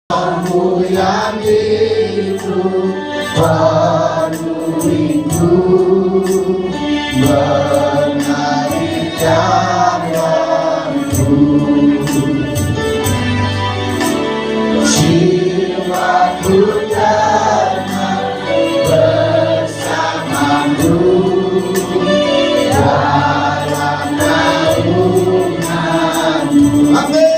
Kamu yang itu penuhiku, menarik jalanku. Jiwaku tenang bersamamu dalam naunganmu. Amin.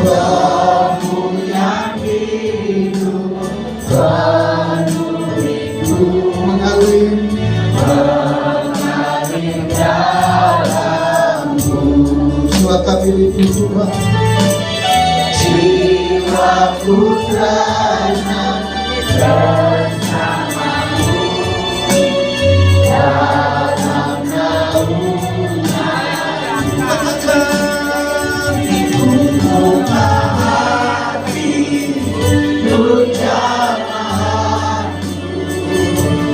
Kamu yang hidup penuhiku, mengalir dalammu. Jiwa kami Tuhan, jiwaku tenang bersamamu dalam naunganmu. Buka hati untuk jamahanmu,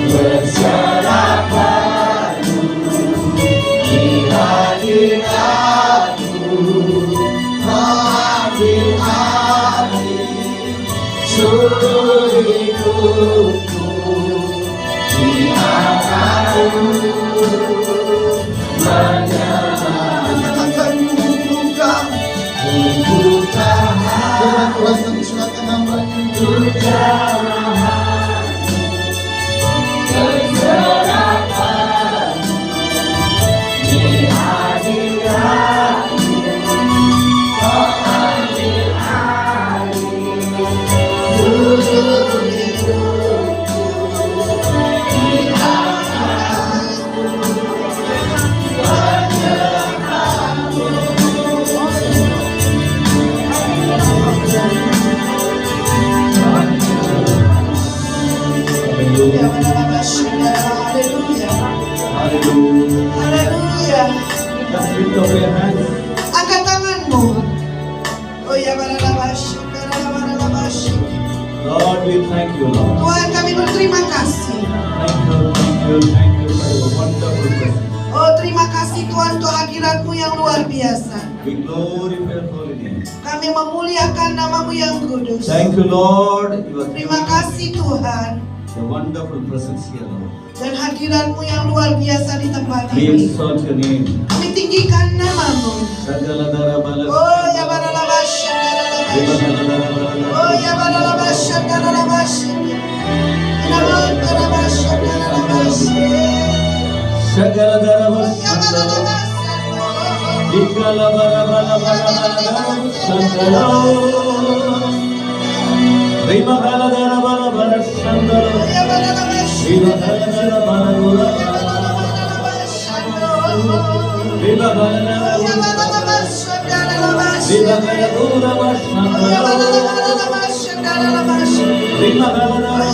berserah penuh di hadiratmu, mengambil alih seluruh hidupku di angkatmu, Tuhan mengusulkan hamba-Nya untuk jamahan, berserah penuh di hadirat-Mu, mengambil alih seluruh hidupku di angkatmu, Haleluya. Angkat tanganmu. Oh ya, Lord, we thank you, Lord. Tuhan, kami berterima kasih. Thank you for your wonderful presence. Oh, terima kasih Tuhan untuk hadirat-Mu yang luar biasa. We glorify your holy name. Kami memuliakan nama-Mu yang kudus. Thank you, Lord. You are Terima kasih Tuhan. the wonderful presence here, Lord. Dan hadirat-Mu yang luar biasa di tempat We ini. exalt your name. Kami tinggikan nama-Mu. Sagala dara bala. Oh ya, oh ya, Sagala dara bala. Dikala bala bala bala bala sandalo. Rima kala dara bala bala sandalo. Rima kala dara bala bala. Rima kala dara bala. Rima kala dura bala sandalo. Rima kala dara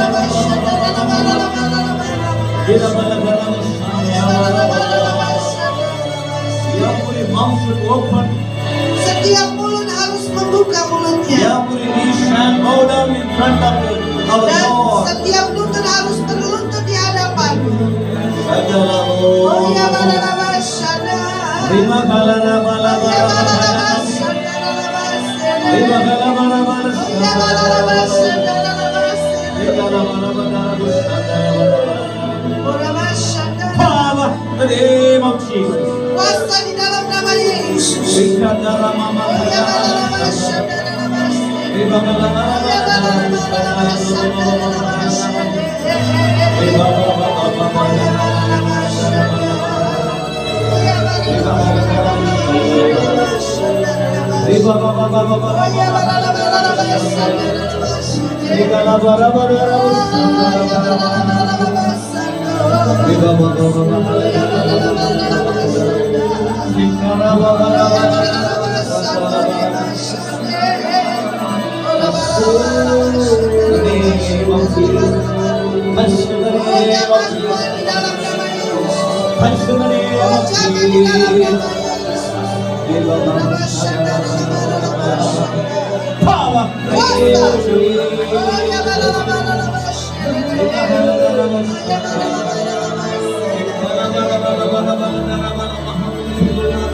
bala sandalo. Rima kala dara bala sandalo. Your mouth should open. Setiap mulut harus membuka mulutnya. Your knees shall bow down in front of our Dan Lord. setiap lutut harus terlutut di hadapan-Mu. Sagala Oh ya, Rima kala dara bala bala. Rima kala bala bala Father, in the name of Jesus. Kuasa di dalam nama Yesus. Rikadara mama Rima kala bala bala. Touch in the name Oh, of jangan di dalam nama Jesus. Yesus. Power. Kuasa. Oh, ya bala-bala-bala.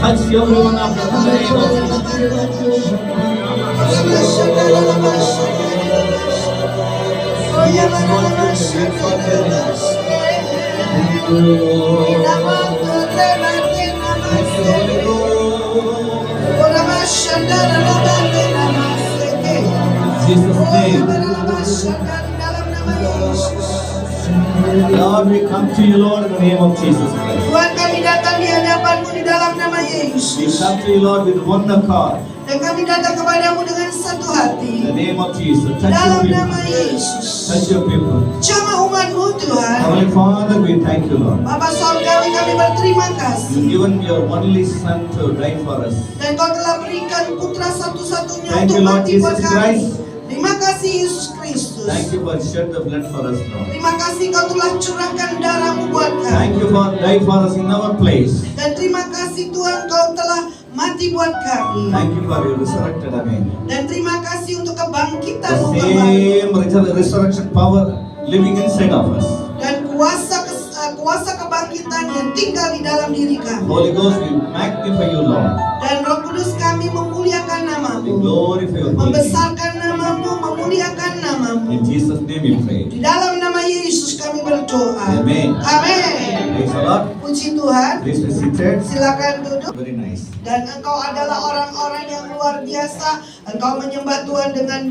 Touch everyone up in the name of Jesus. Oh, ya bala-bala. Jesus' name. Lord, we come to you, Lord, in the name of Jesus Christ. Tuhan, kami datang di hadapan-Mu di dalam nama We Yesus. come to you, Lord, with one accord. Dan kami datang kepadamu dengan satu In hati. the name of Jesus. Touch your Dalam people. nama Yesus. Touch your people. Jamah umat-Mu Tuhan. Heavenly Father, we thank you, Lord. Bapa Sorgawi, kami berterima You've kasih. given your only Son to die for us. Dan Kau telah berikan putra satu-satunya Thank untuk you, Lord mati buat Jesus kami. Christ. Terima kasih Yesus Kristus. Thank you for shed the blood for us, Lord. Terima kasih Kau telah curahkan darah-Mu buat kami. Thank you for dying for us in our place. Dan terima kasih Tuhan Kau telah mati buat kami. Thank you for your resurrected again. Dan terima kasih untuk The kebangkitan-Mu kembali. same resurrection power living inside of us. Dan kuasa kebangkitan yang tinggal di dalam diri kami. Holy Ghost, we magnify you, Lord. Dan Roh Kudus, kami memuliakan We nama-Mu, glorify your holy name. membesarkan nama-Mu, memuliakan nama-Mu. In Jesus' name we pray. Di dalam nama Yesus kami berdoa. Amen. Amin. Praise the Lord. Puji Tuhan. Please be seated. Silakan duduk. Very nice. Dan engkau adalah orang-orang yang luar biasa. Engkau menyembah Tuhan dengan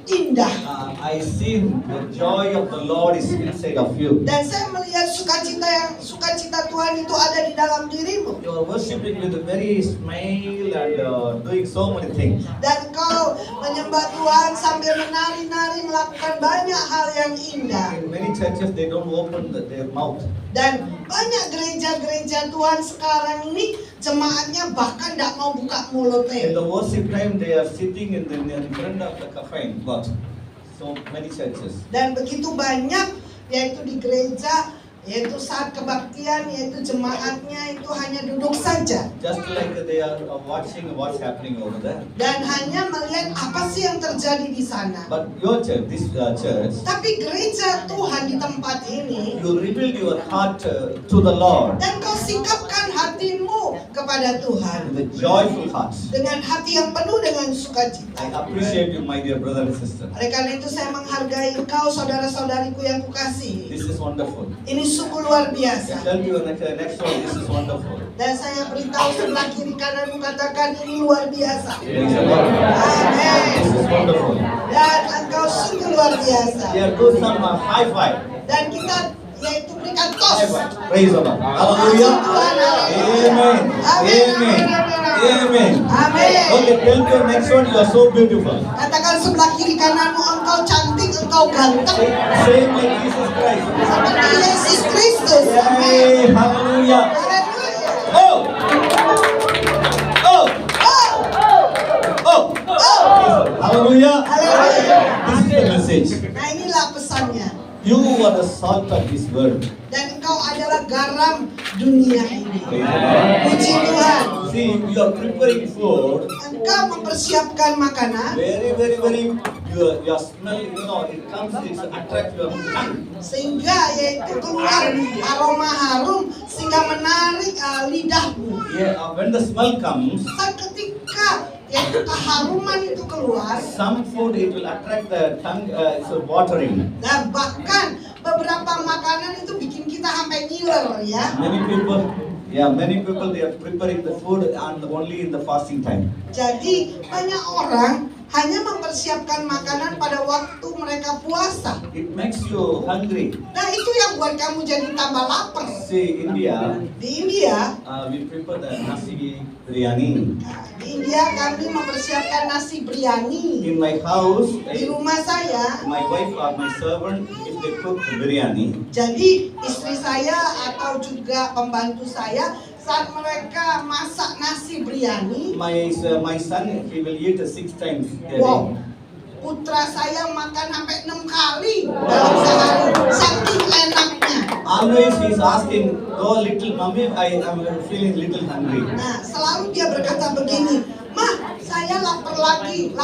indah. I see the joy of the Lord is inside of you. Dan saya melihat sukacita Tuhan itu ada di dalam dirimu. You are worshiping with a very smile and doing so many things. Dan kau menyembah Tuhan sambil menari-nari, melakukan banyak hal yang indah. In many churches, they don't open their mouth. Dan banyak gereja-gereja Tuhan sekarang ini jemaatnya bahkan tidak mau buka In mulutnya. the worship time, they are sitting in front of the cafe. But so many churches. Dan begitu banyak, yaitu di gereja, yaitu saat kebaktian, yaitu jemaatnya itu hanya duduk saja. Just like they are watching what's happening over there. Dan hanya melihat apa sih yang terjadi di sana. But your church, this church, Tapi gereja Tuhan di tempat ini, you revealed your heart to the Lord dan kau sikapkan hatimu kepada Tuhan with a joyful heart. dengan hati yang penuh dengan sukacita. I appreciate you, my dear brother and sister. Oleh karena itu saya menghargai engkau, saudara-saudariku yang kukasihi. This is wonderful. Ini sungguh luar I biasa. tell you next one, this is wonderful. Dan saya beritahu sebelah kiri kananmu, katakan ini luar biasa. Praise the Lord. Amin. This is wonderful. Dan engkau sungguh luar biasa. Here do some high five. Dan kita yaitu berikan High tos. five. Praise the Lord. Hallelujah. Amen. Amen. Amen. Amin. Okay, tell me next one, you are so beautiful. Katakan sebelah kiri kananmu, engkau cantik, engkau ganteng. Same like Jesus Christ. Seperti Yesus Kristus. Amin. Yay, hallelujah. Haleluya. Oh! Oh! Oh, Oh! Hallelujah. haleluya. This is the message. Nah, inilah pesannya. You are the salt of this world. Dan engkau adalah garam dunia ini. Praise the Lord. Puji Tuhan. See, you are preparing food. Engkau mempersiapkan makanan Very, your smell, it comes, it attracts your tongue. sehingga yaitu keluar aroma harum sehingga menarik lidahmu. Yeah, when the smell comes, Saat ketika yaitu keharuman itu keluar, some food it will attract the tongue, so watering. dan bahkan beberapa makanan itu bikin kita sampai ngiler ya. Many people they are preparing the food and only in the fasting time. Jadi banyak orang hanya mempersiapkan makanan pada waktu mereka puasa. It makes you hungry. Nah itu yang buat kamu jadi tambah lapar. See, India, Di India, we prepare the nasi biryani. di India kami mempersiapkan nasi biryani. In my house, Di rumah saya, my wife or my servant, if they cook biryani, jadi istri saya atau juga pembantu saya saat mereka masak nasi biryani, my son he will eat 6 times a day. wow, putra saya makan sampai 6 kali dalam sehari, saking enaknya. always he's asking, "Oh, little mommy, I am feeling little hungry." Nah, selalu dia berkata begini, "Mah, saya lapar lagi,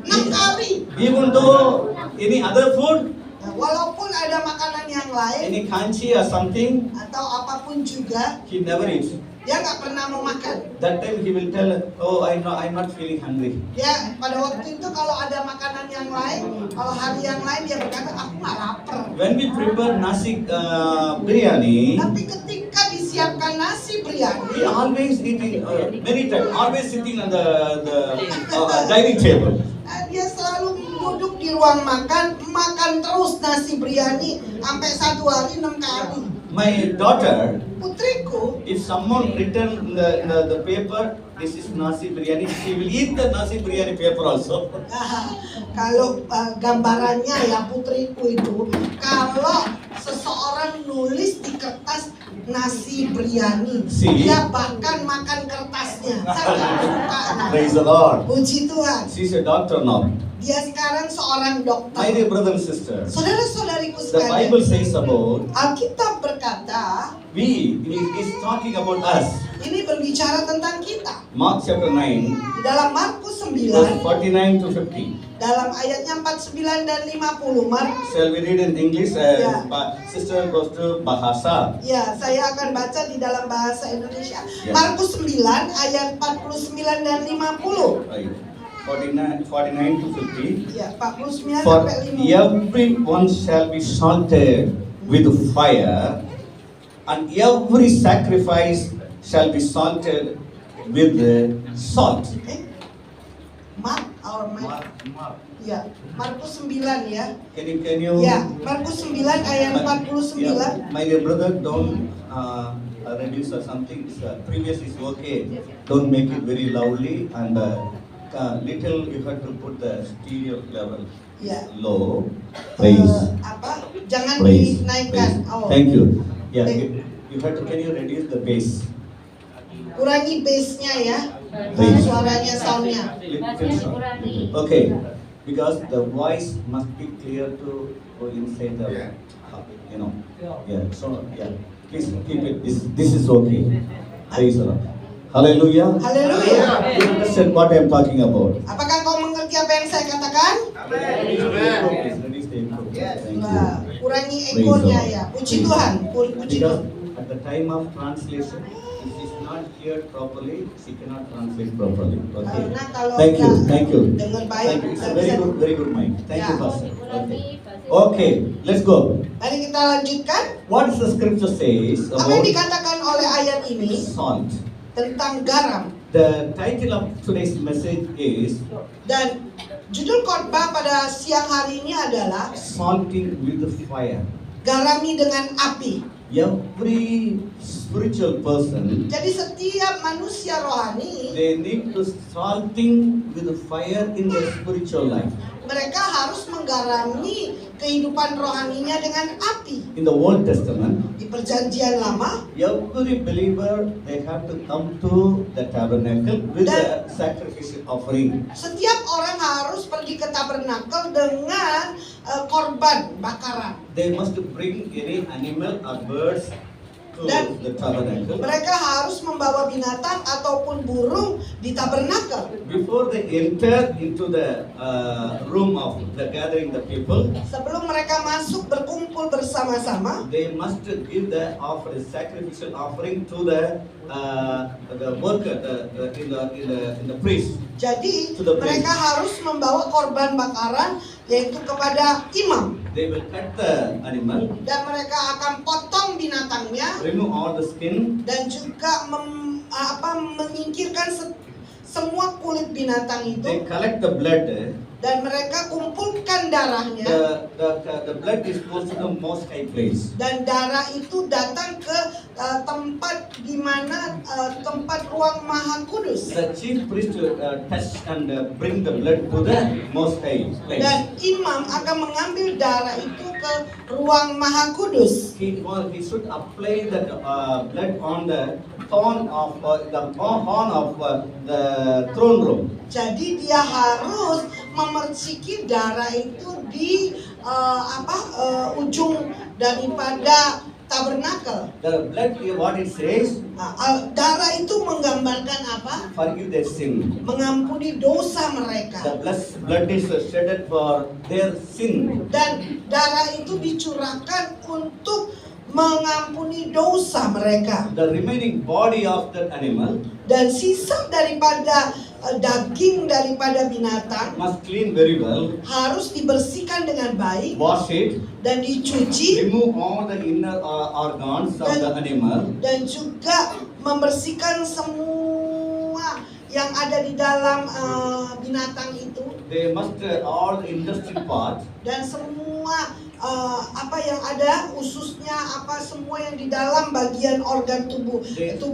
6 kali." Even though any other food, Nah, walaupun ada makanan yang lain any kanchi or something, atau apapun juga, he never eats. dia nggak pernah mau makan. That time he will tell, "Oh, I'm not feeling hungry." Ya, pada waktu itu kalau ada makanan yang lain, kalau hari yang lain dia berkata, "Aku nggak lapar." When we prepare nasi biryani, Tapi ketika disiapkan nasi he biryani, always eating many times, always sitting on the dining table. dia selalu duduk di ruang makan, makan terus nasi biryani sampai 1 hari 6 kali. My daughter, Putriku, if someone written the paper, "This is nasi biryani," she will eat the nasi biryani paper also. kalau gambarannya ya putriku itu, kalau seseorang nulis di kertas nasi biryani, See? dia bahkan makan kertasnya. Sangat suka. Praise the Lord. Puji Tuhan. She's a doctor now. Dia sekarang seorang My dokter. dear brother and sister, Saudara-saudariku the Bible sekalian, says about Alkitab berkata, we, it is talking about us. ini berbicara tentang kita. Mark chapter 9, Di dalam Markus verse 9, 49 to 50. dalam ayatnya 49 dan 50, Shall we read in English? Yeah. Sister goes to Bahasa. Ya, saya akan baca di dalam bahasa Indonesia. Ya. Markus 9 ayat 49 dan 50. Right. 49 to 50. Ya, 49 For sampai 50. everyone shall be salted with fire, and every sacrifice shall be salted with salt. Mark or Mark? Mark. Ya, Markus 9 ya. Can you? Ya, Markus 9 ayat 49. Yeah, my dear brother, don't reduce or something. Previous is okay. Don't make it very loudly, and little you have to put the stereo level Ya. low. Praise. Apa? Jangan Praise. dinaikkan. Praise. Oh. Thank you. Yeah, Thank- you have to. Can you reduce the bass? Kurangi bass-nya ya. Bass. Suaranya, sound-nya. Little sound. Okay, because the voice must be clear to go inside the, yeah. So yeah, please keep it. This is okay. Praise the Lord. Hallelujah. Haleluya. You understand what I am talking about? Apakah kau mengerti apa yang saya katakan? Please reduce the echo. Thank Nah, you. kurangi Praise egonya the ya. Lord. Puji Tuhan. Puji Because Tuhan. at the time of translation, if it's not heard properly, she cannot translate properly. Okay. Karena kalau Thank you. nggak Thank you. dengar baik, Thank you. It's a nggak bisa. very good mind. Thank you, Yeah. Pastor. Okay. Okay, let's go. Mari kita lanjutkan. What is the scripture says Apa yang about dikatakan oleh ayat ini salt? tentang garam? The title of today's message is Dan judul khotbah pada siang hari ini adalah salting with the fire. garami dengan api. Every spiritual person, Jadi setiap manusia rohani, they need to salting with the fire in their spiritual life. mereka harus menggarami kehidupan rohaninya dengan api. In the Old Testament, Di perjanjian lama, every believer, they have to come to the tabernacle with the sacrificial offering. setiap orang harus pergi ke tabernakel dengan korban bakaran. They must bring any animal or birds to Dan the tabernacle. mereka harus membawa binatang ataupun burung di tabernakel. Before they enter into the room of the gathering the people, Sebelum mereka masuk berkumpul bersama-sama, they must give the sacrificial offering to the worker, in the priest. jadi To the priest. mereka harus membawa korban bakaran yaitu kepada imam, They will cut the animal, dan mereka akan potong binatangnya remove all the skin, dan juga menyingkirkan semua kulit binatang they itu, collect the blood. dan mereka kumpulkan darahnya, The blood is goes to the most high place. dan darah itu datang ke tempat di mana tempat ruang maha kudus, The chief priest touch and bring the blood to the most high place. dan imam akan mengambil darah itu ke ruang maha kudus. He should apply the blood on the horn of the throne room. Jadi dia harus memerciki darah itu di ujung daripada tabernakel. The blood, what it says, Darah itu menggambarkan apa? forgive their sin. Mengampuni dosa The mereka. blood is shedded for their sin. Dan darah itu dicurahkan untuk mengampuni dosa mereka. The remaining body of that animal Dan sisa daripada daging daripada binatang must clean very well, harus dibersihkan dengan baik wash it, dan dicuci, remove all the inner organs of the animal, dan juga membersihkan semua yang ada di dalam binatang itu, they must all the intestine part, dan semua apa yang ada, ususnya, apa semua yang di dalam bagian organ tubuh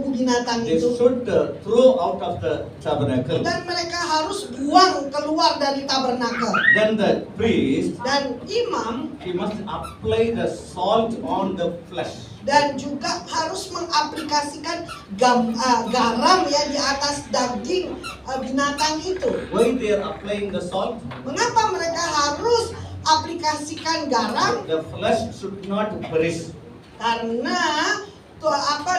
binatang they itu. should throw out of the tabernacle. Dan mereka harus buang keluar dari tabernakel. Then the priest, Dan imam he must apply the salt on the flesh. dan juga harus mengaplikasikan garam ya di atas daging binatang itu. Why they are applying the salt? Mengapa mereka harus aplikasikan garam? The flesh should not perish. Karena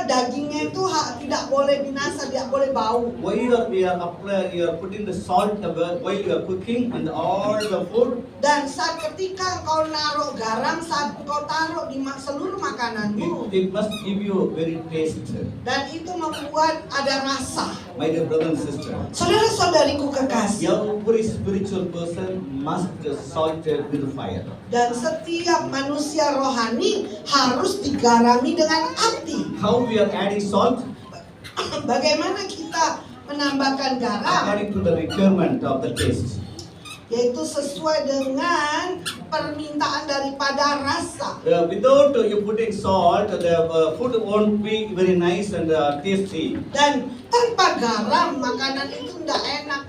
dagingnya itu tidak boleh binasa, tidak boleh bau. Why you are putting the salt while you are cooking and all the food? Dan saat ketika engkau naruh garam, saat engkau taruh di seluruh makananmu, It must give you very taste. dan itu membuat ada rasa. My dear brother and sister, Saudara-saudariku kekasih, every spiritual person must salt with fire. dan setiap manusia rohani harus digarami dengan api. How we are adding salt? Bagaimana kita menambahkan garam? According to the requirement of the taste. Yaitu sesuai dengan permintaan daripada rasa. Without you putting salt, the food won't be very nice and tasty. Dan tanpa garam makanan itu nggak enak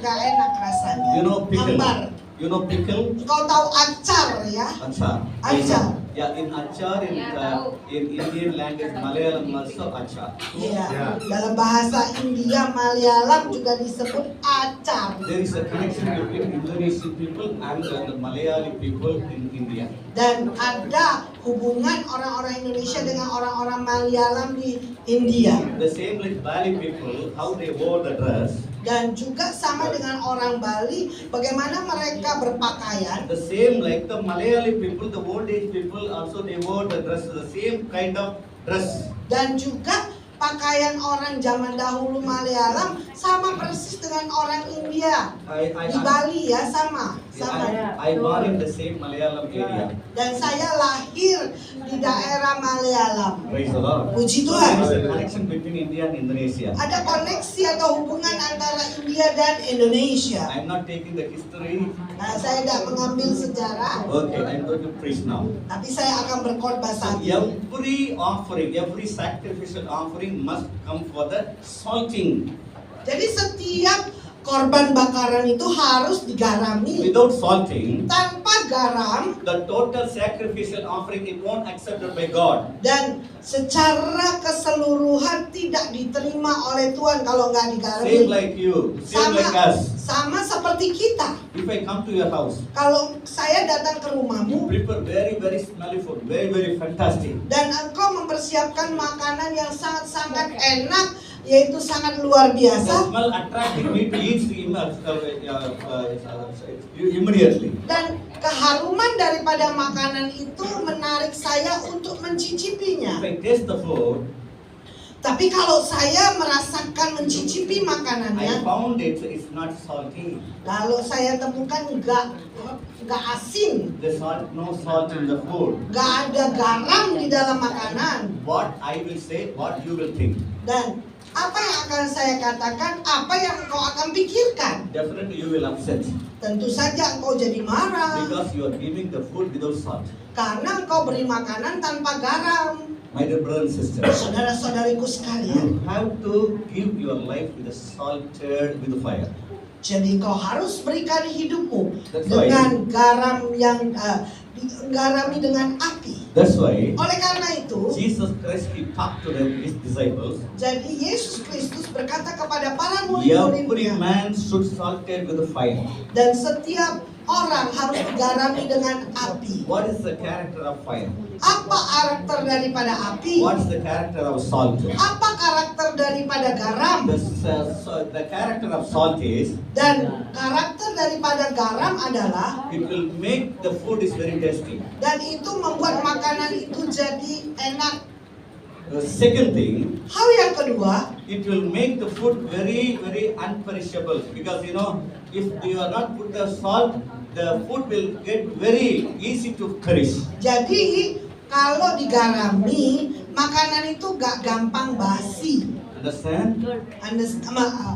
rasanya. You know pickle? Hambar. You know pickle? Kau tahu acar ya? Achar. Acar. Yeah, in achar in Indian language Malayalam also achar. Iya. Dalam bahasa India Malayalam juga disebut acar. There is a connection between Indonesian people and the Malayali people in India. Dan ada hubungan orang-orang Indonesia dengan orang-orang Malayalam di India. The same like Bali people, how they wore the dress. Dan juga sama dengan orang Bali, bagaimana mereka berpakaian. The same like the Malayali people, the old age people also they wore the dress, the same kind of dress. Dan juga pakaian orang zaman dahulu Malayalam sama persis dengan orang India. Di Bali ya sama. I born in the same Malayalam area. Dan saya lahir di daerah Malayalam. Praise the Lord. Puji There Tuhan. is a connection between India and Indonesia. Ada koneksi atau hubungan antara India dan Indonesia. I am not taking the history. Nah, saya tidak mengambil sejarah, Okay, I am going to preach now. tapi saya akan berkhotbah saat ini. Every offering, every sacrificial offering must come for the salting. Jadi setiap korban bakaran itu harus digarami. Without salting, Tanpa garam the total sacrificial offering it won't accepted by God. dan secara keseluruhan tidak diterima oleh Tuhan kalau nggak digarami. Same like you, same like us. Sama seperti kita. If I come to your house, Kalau saya datang ke you rumahmu prepare very very smelly food, very very fantastic. dan engkau mempersiapkan makanan yang sangat-sangat enak, yaitu sangat luar The biasa, smell attracting me to eat immediately. dan keharuman daripada makanan itu menarik saya untuk mencicipinya. If I taste the food, Tapi kalau saya merasakan mencicipi I makanannya, found it's not salty. lalu saya temukan nggak asin, There's no salt in the food. nggak ada garam di dalam makanan. What I will say, what you will think. Dan apa yang akan saya katakan, apa yang engkau akan pikirkan? Definitely you will upset Tentu saja engkau jadi marah because you are giving the food without salt. karena engkau beri makanan tanpa garam. My dear brothers and sisters, Saudara-saudariku sekalian, you have to give your life with the salted with the fire. jadi engkau harus berikan hidupmu That's why. dengan garam yang digarami dengan api. That's why Oleh karena itu, Jesus Christ he talked to his disciples. jadi Yesus Kristus berkata kepada para Every murid-muridnya, man should salted with the fire. dan setiap orang harus digarami dengan api. What is the character of fire? Apa karakter daripada api? What is the character of salt? Apa karakter daripada garam? The character of salt is Dan karakter daripada garam adalah, it will make the food is very tasty. dan itu membuat makanan itu jadi enak. The second thing, Hal yang kedua, it will make the food very unperishable, because if you are not put the salt, the food will get very easy to perish. jadi kalau digarami, makanan itu gak gampang basi. Understand? Anda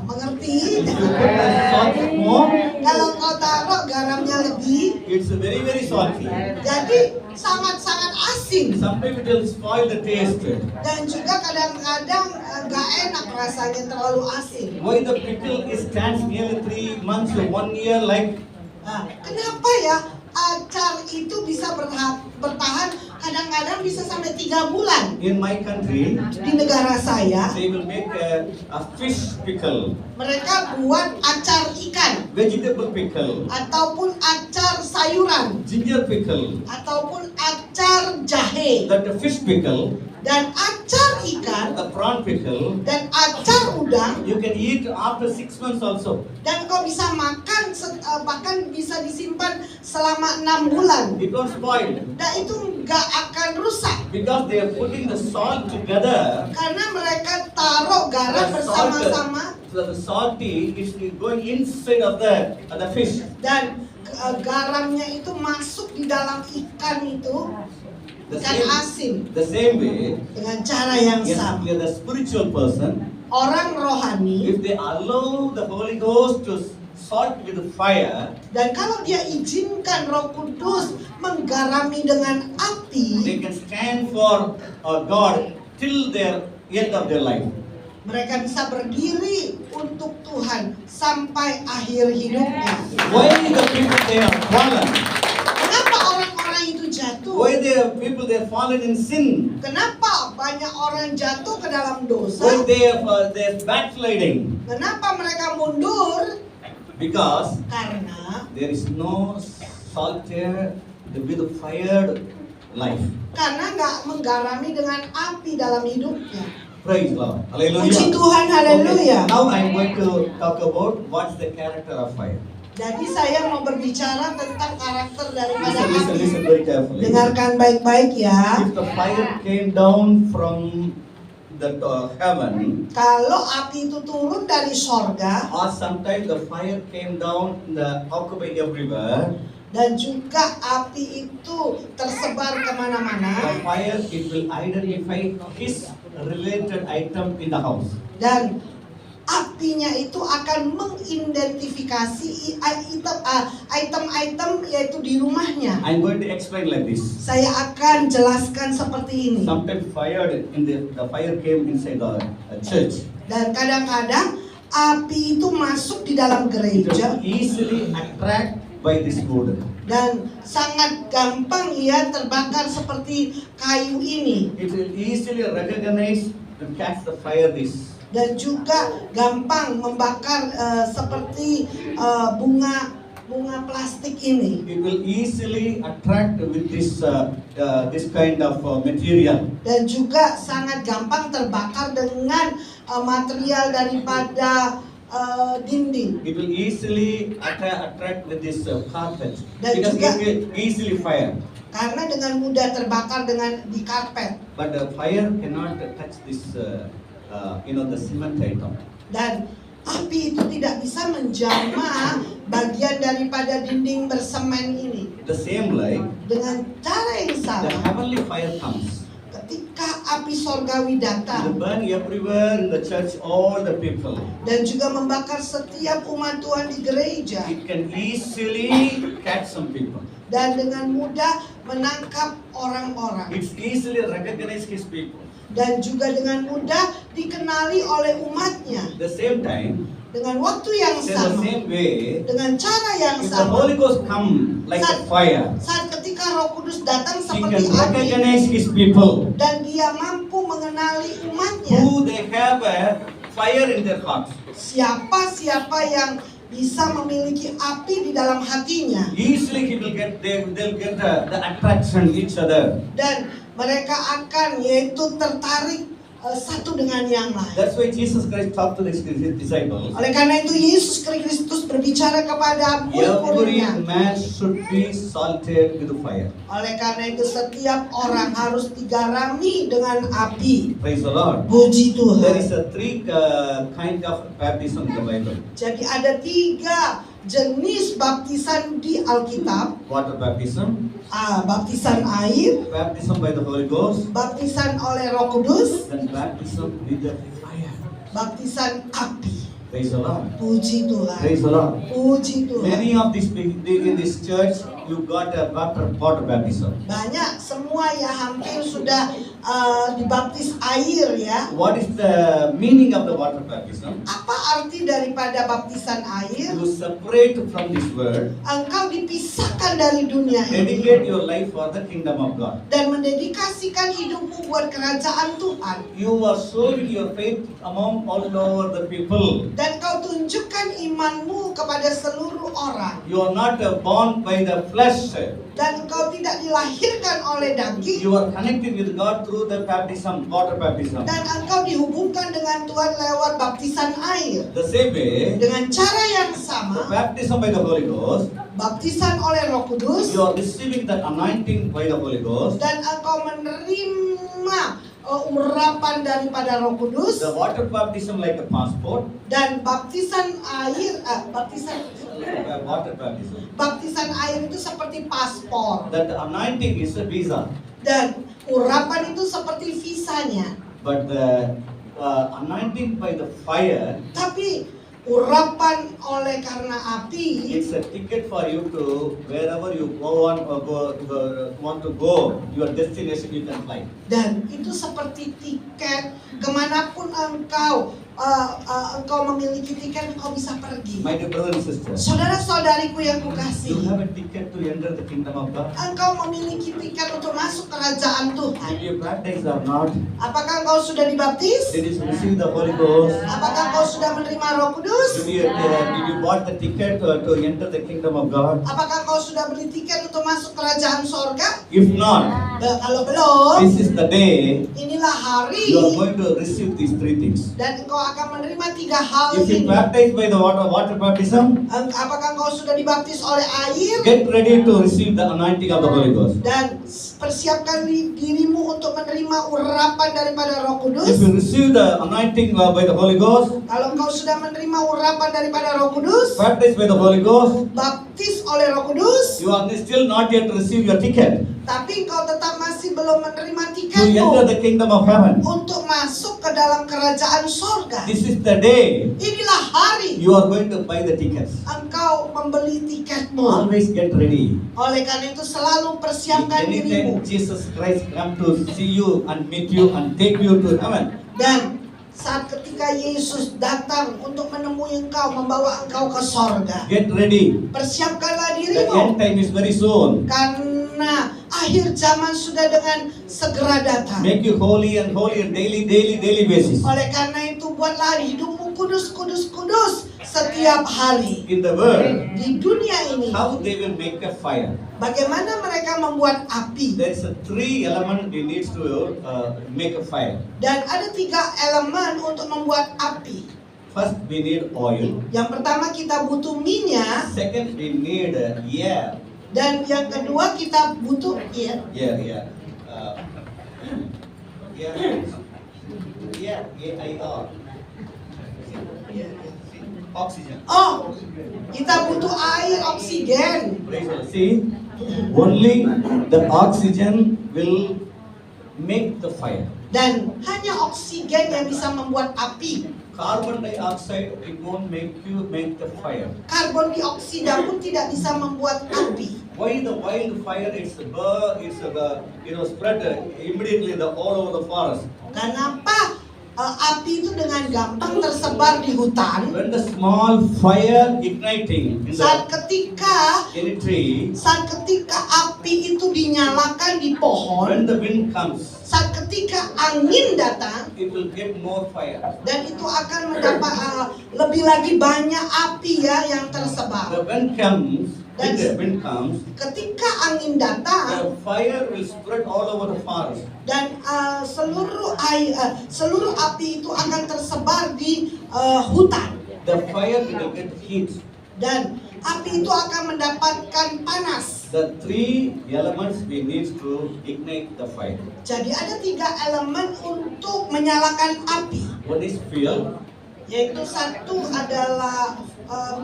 mengerti? If you put the salt more, Kalau kau taruh garamnya lebih, it's very salty. jadi sangat-sangat asin. Sometimes it will spoil the taste. Dan juga kadang-kadang gak enak rasanya, terlalu asin. Why the pickle stands nearly 3 months to 1 year like? Nah, kenapa ya acar itu bisa bertahan kadang-kadang bisa sampai 3 bulan? In my country, Di negara saya, they will make a fish pickle, mereka buat acar ikan, vegetable pickle, ataupun acar sayuran, ginger pickle. ataupun acar jahe, That the fish pickle, dan acar ikan, the prawn pickle, dan acar udang. you can eat after 6 months also. Dan kau bisa makan, bahkan bisa disimpan selama 6 bulan. It won't spoil Dan itu nggak akan rusak. because they are putting the salt together. Karena mereka taruh garam The bersama-sama. so the salty is going inside of the fish. Dan garamnya itu masuk di dalam ikan itu, The ikan same, asin. the same way, Dengan cara yang yes, sama. the spiritual person, Orang rohani, if they allow the Holy Ghost to salt with fire, dan kalau dia izinkan Roh Kudus menggarami dengan api, they can stand for God till their end of their life. mereka bisa berdiri untuk Tuhan sampai akhir hidupnya. Why the people they are fallen? Kenapa orang-orang itu jatuh? Why the people they are fallen in sin? Kenapa banyak orang jatuh ke dalam Why dosa? they are backsliding? Kenapa mereka mundur? Because Karena there is no salted with fired life. nggak menggarami dengan api dalam hidupnya. Praise Lord. Hallelujah. Puji Tuhan, haleluya. Okay, now I'm going to talk about what's the character of fire. Jadi saya mau berbicara tentang karakter daripada Listen api. very carefully. Dengarkan baik-baik ya. If the fire came down from the heaven, Kalau api itu turun dari sorga, or sometimes the fire came down the occupy everywhere, dan juga api itu tersebar the kemana-mana, fire it will identify his related item in the house. dan apinya itu akan mengidentifikasi item-item yaitu di rumahnya. I'm going to explain like this. Saya akan jelaskan seperti ini. Sometimes fire in the fire came inside the church. Dan kadang-kadang api itu masuk di dalam It gereja will easily attract by this wood. dan sangat gampang ia terbakar seperti kayu ini, It will easily recognize and catch the fire this. dan juga gampang membakar seperti bunga plastik ini, It will easily attract with this kind of material. dan juga sangat gampang terbakar dengan material daripada dinding, It will easily attract with this carpet Dan because juga- it will easily fire. karena dengan mudah terbakar dengan di karpet. But the fire cannot touch this, the cement item. Dan api itu tidak bisa menjamah bagian daripada dinding bersemen ini. The same like Dengan cara yang the sama, heavenly fire comes. ketika api sorgawi It will datang burn everywhere in the church, all the people. dan juga membakar setiap umat Tuhan di gereja, It can easily catch some people. dan dengan mudah menangkap orang-orang, It's easily recognize his people. dan juga dengan mudah dikenali oleh umatnya. The same time, Dengan waktu yang in the sama, same way, dengan cara yang if the sama, Holy Ghost come like a fire, saat ketika Roh Kudus datang he seperti can api recognize his people dan dia mampu mengenali umatnya, who they have a fire in their hearts. siapa yang bisa memiliki api di dalam hatinya, easily they'll get the attraction each other. dan mereka akan yaitu tertarik satu dengan yang lain. That's why Jesus Christ talked to his disciples. Oleh karena itu Yesus Kristus berbicara kepada Every murid-muridnya. man should be salted with fire. Oleh karena itu setiap orang harus digarami dengan api. Praise the Lord. Puji There is Tuhan. three kind of baptism in the Bible. Jadi ada 3 jenis baptisan di Alkitab. Water baptism, Baptisan air, baptism by the Holy Ghost, baptisan oleh Roh Kudus, and baptism with the fire. baptisan api. Praise the Lord. Puji Tuhan. Praise the Lord. Puji Tuhan. Many of these in this church, you got a water baptism. Banyak semua ya hampir sudah dibaptis air ya. What is the meaning of the water baptism? Apa arti daripada baptisan air? You separate from this world, Engkau dipisahkan dari dunia ini dedicate your life for the kingdom of God. dan mendedikasikan hidupmu buat kerajaan Tuhan. You are showing your faith among all over the people. Dan kau tunjukkan imanmu kepada seluruh orang. You are not born by the flesh. Dan engkau tidak dilahirkan oleh daging. You are connected with God through the baptism, water baptism. Dan engkau dihubungkan dengan Tuhan lewat baptisan air. The same way, Dengan cara yang the sama, baptism by the Holy Ghost, baptisan oleh Roh Kudus, you are receiving that anointing by the Holy Ghost. dan engkau menerima urapan daripada Roh Kudus, The water baptism like a passport, dan baptisan air, water baptism. baptisan air itu seperti paspor, That the anointing is a visa, dan urapan itu seperti visanya. but the anointing by the fire, Tapi urapan oleh karena api it's a ticket for you to wherever you go on or want to go, your destination you can fly. dan itu seperti tiket kemanapun engkau memiliki tiket, engkau bisa pergi. My dear brother and sister, Saudara-saudariku yang you kukasihi, have a ticket to enter the kingdom of God. engkau memiliki tiket untuk masuk kerajaan Tuhan. If you practice or not, Apakah engkau sudah dibaptis? did you receive the Holy Ghost? Apakah engkau sudah menerima Roh Kudus? Did you bought the ticket to enter the kingdom of God? Apakah engkau sudah beli tiket untuk masuk kerajaan sorga? If not, Kalau belum, this is the day inilah hari you are going to receive these three things. dan engkau akan menerima 3 hal If you ini. baptize by the water baptism, Apakah engkau sudah dibaptis oleh air? get ready to receive the anointing of the Holy Ghost. Dan persiapkan dirimu untuk menerima urapan daripada Roh If Kudus. you receive the anointing by the Holy Ghost, Kalau engkau sudah menerima urapan daripada Roh Kudus, baptized by the Holy Ghost, baptis oleh Roh Kudus, you are still not yet receive your ticket tapi engkau tetap masih belum menerima to enter tiketmu the kingdom of heaven. untuk masuk ke dalam kerajaan sorga. This is the day Inilah hari you are going to buy the tickets. engkau membeli tiketmu. Always get ready. Oleh karena itu selalu persiapkan dirimu. Anytime Jesus Christ come to see you and meet you and take you to heaven, Dan saat ketika Yesus datang untuk menemui engkau, membawa engkau ke sorga, get ready. persiapkanlah The dirimu. end time is very soon. Karena akhir zaman sudah dengan segera datang. Make you holy and daily basis. Oleh karena itu buatlah hidupmu kudus setiap hari. In the world, Di dunia ini, how they will make a fire? bagaimana mereka membuat api? There is a 3 element they need to make a fire. Dan ada 3 elemen untuk membuat api. First, we need oil. Yang pertama kita butuh minyak, Second, we need air. dan yang kedua kita butuh air. Yeah. AIR. Oxygen. Oh, kita butuh air, oksigen. Praise the Lord. See, only the oxygen will make the fire. Dan hanya oksigen yang bisa membuat api. Carbon dioxide, it won't make the fire. Karbon dioksida pun tidak bisa membuat api. Why the wildfire? It's spread immediately all over the forest. Kenapa api itu dengan gampang tersebar di hutan. When the small fire igniting in Saat the ketika any tree, api itu dinyalakan di pohon, when the wind comes, saat ketika angin datang, it will get more fire. dan itu akan mendapat lebih lagi banyak api ya yang tersebar. The wind comes, when the wind comes, Ketika angin datang the fire will spread all over the forest. dan seluruh api itu akan tersebar di hutan, The fire will get heat. dan api itu akan mendapatkan panas. The three elements we need to ignite the fire. Jadi ada 3 elemen untuk menyalakan api, One is fuel, yaitu satu adalah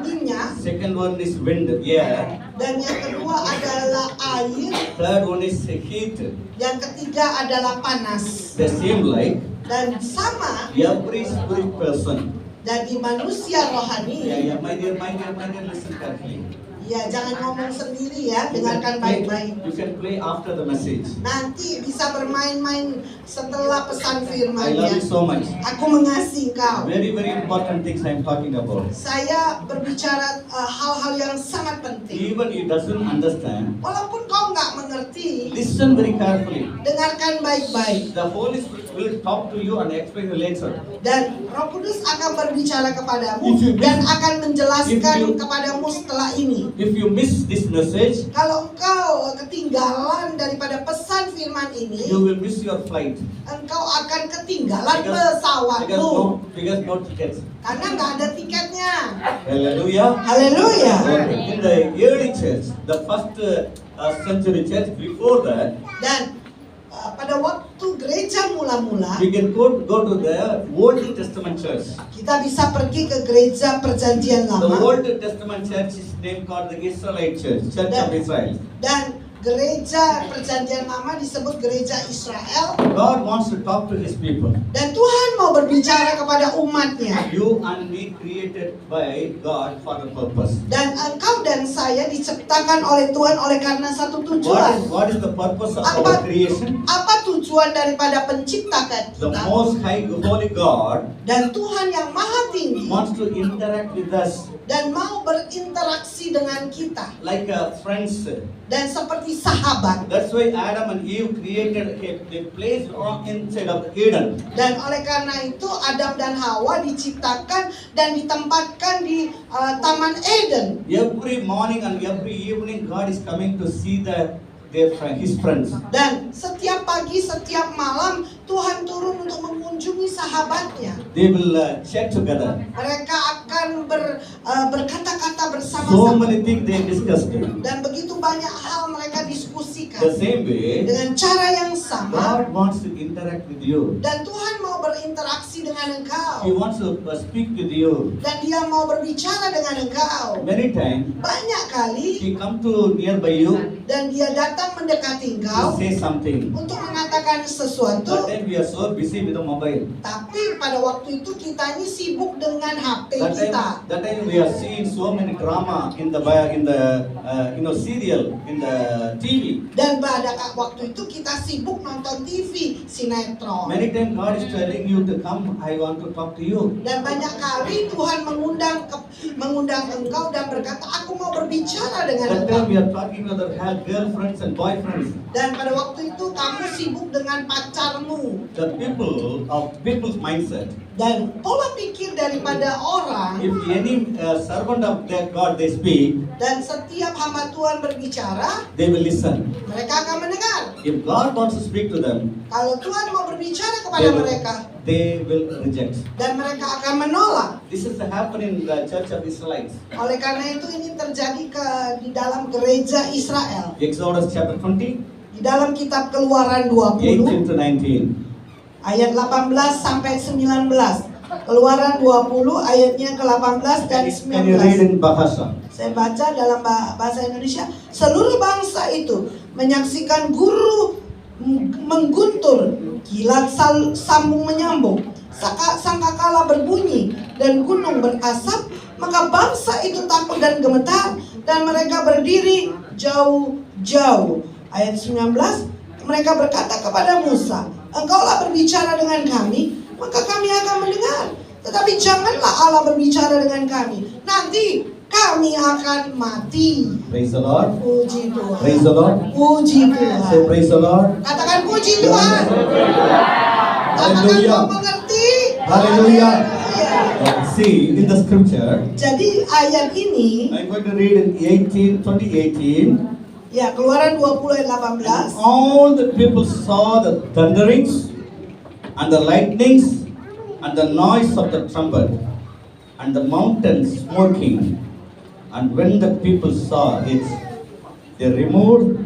minyak, second one is wind, air, dan yang kedua adalah air, third one is heat. yang ketiga adalah panas. The same like Dan sama every spirit person. dari manusia rohani. My dear, listen carefully. Ya, jangan ngomong sendiri ya, dengarkan baik-baik. You can play after the message. Nanti bisa bermain-main setelah pesan I love firman-Nya. you so much. Aku mengasihi kau. Very, very important things I'm talking about. Saya berbicara hal-hal yang sangat penting. Even you doesn't understand, Walaupun kau nggak mengerti, listen very carefully. dengarkan baik-baik. The Holy Spirit will talk to you and explain you later. Dan Roh Kudus akan berbicara kepadamu If you miss- dan akan menjelaskan if you- kepadamu setelah ini. If you miss this message, Kalau engkau ketinggalan daripada pesan firman ini, you will miss your flight. engkau akan ketinggalan Because pesawatmu no tickets. karena nggak ada tiketnya. Hallelujah. Haleluya. In the early church, the first century church, before that, Dan pada waktu gereja mula-mula, we can go to the Old Testament church. kita bisa pergi ke gereja perjanjian The lama, Old Testament church is named called the Israelite church, Church of Israel. dan gereja perjanjian lama disebut gereja Israel. God wants to talk to His people. Dan Tuhan mau berbicara kepada umatnya. You and me created by God for the purpose. Dan engkau dan saya diciptakan oleh Tuhan oleh karena satu tujuan. What is the purpose of Apa- our creation? Apa tujuan daripada penciptakan The kita? Most High Holy God Dan Tuhan yang maha tinggi wants to interact with us dan mau berinteraksi dengan kita. like friends. Dan seperti sahabat. That's why Adam and Eve created a place inside of Eden. Dan oleh karena itu Adam dan Hawa diciptakan dan ditempatkan di Taman Eden. Every morning and every evening, God is coming to see His friends. Dan setiap pagi, setiap malam Tuhan turun untuk mengunjungi sahabatnya. They will chat together. Mereka akan berkata-kata So bersama-sama. many things they discussed. Dan begitu banyak hal mereka diskusikan. The same way, Dengan cara yang sama. God wants to interact with you. Dan Tuhan mau berinteraksi dengan He engkau. wants to speak with you. Dan Dia mau berbicara dengan engkau. Many times, Banyak kali. He come to nearby you Dan Dia datang mendekati to engkau say something. untuk mengatakan That sesuatu. time we are so busy with the mobile. Tapi pada waktu itu kita ini sibuk dengan HP kita. That time we are seeing so many drama in the serial in the TV. Dan pada waktu itu kita sibuk nonton TV, sinetron. Many times God is telling you to come. I want to talk to you. Dan banyak kali Tuhan mengundang engkau dan berkata, aku mau berbicara dengan That time engkau. we are talking with our girlfriends and boyfriends. Dan pada waktu itu kamu sibuk dengan pacarmu. The people's mindset. Dan pola pikir daripada orang, If any servant of their God they speak, dan setiap hamba Tuhan berbicara, they will listen. mereka akan mendengar. If God wants to speak to them, Kalau Tuhan mau berbicara kepada mereka, they will reject. dan mereka akan menolak. This is happening in the Church of Israelites. Oleh karena itu ini terjadi di dalam gereja Israel. Exodus chapter 20, Di dalam kitab Keluaran 18 20 to 19. ayat 18 sampai 19. Keluaran 20 ayatnya ke-18 dan Can you read 19. in Bahasa? Saya baca dalam bahasa Indonesia. Seluruh bangsa itu menyaksikan guru mengguntur, kilat sambung menyambung, sangkakala berbunyi dan gunung berasap, maka bangsa itu takut dan gemetar dan mereka berdiri jauh-jauh. Ayat 19, mereka berkata kepada Musa, engkaulah berbicara dengan kami, maka kami Tetapi janganlah Allah berbicara dengan kami, nanti kami akan mati. Praise the Lord. Puji Tuhan. Praise the Lord. Puji Tuhan. Say praise the Lord. Katakan puji Tuhan. Katakan Hallelujah. kau mengerti. Hallelujah. Haleluya. See, in the scripture, Jadi ayat ini, I'm going to read in 2018. ya Keluaran 20 ayat 18. All the people saw the thunderings and the lightnings and the noise of the trumpet and the mountains smoking. And when the people saw it, they removed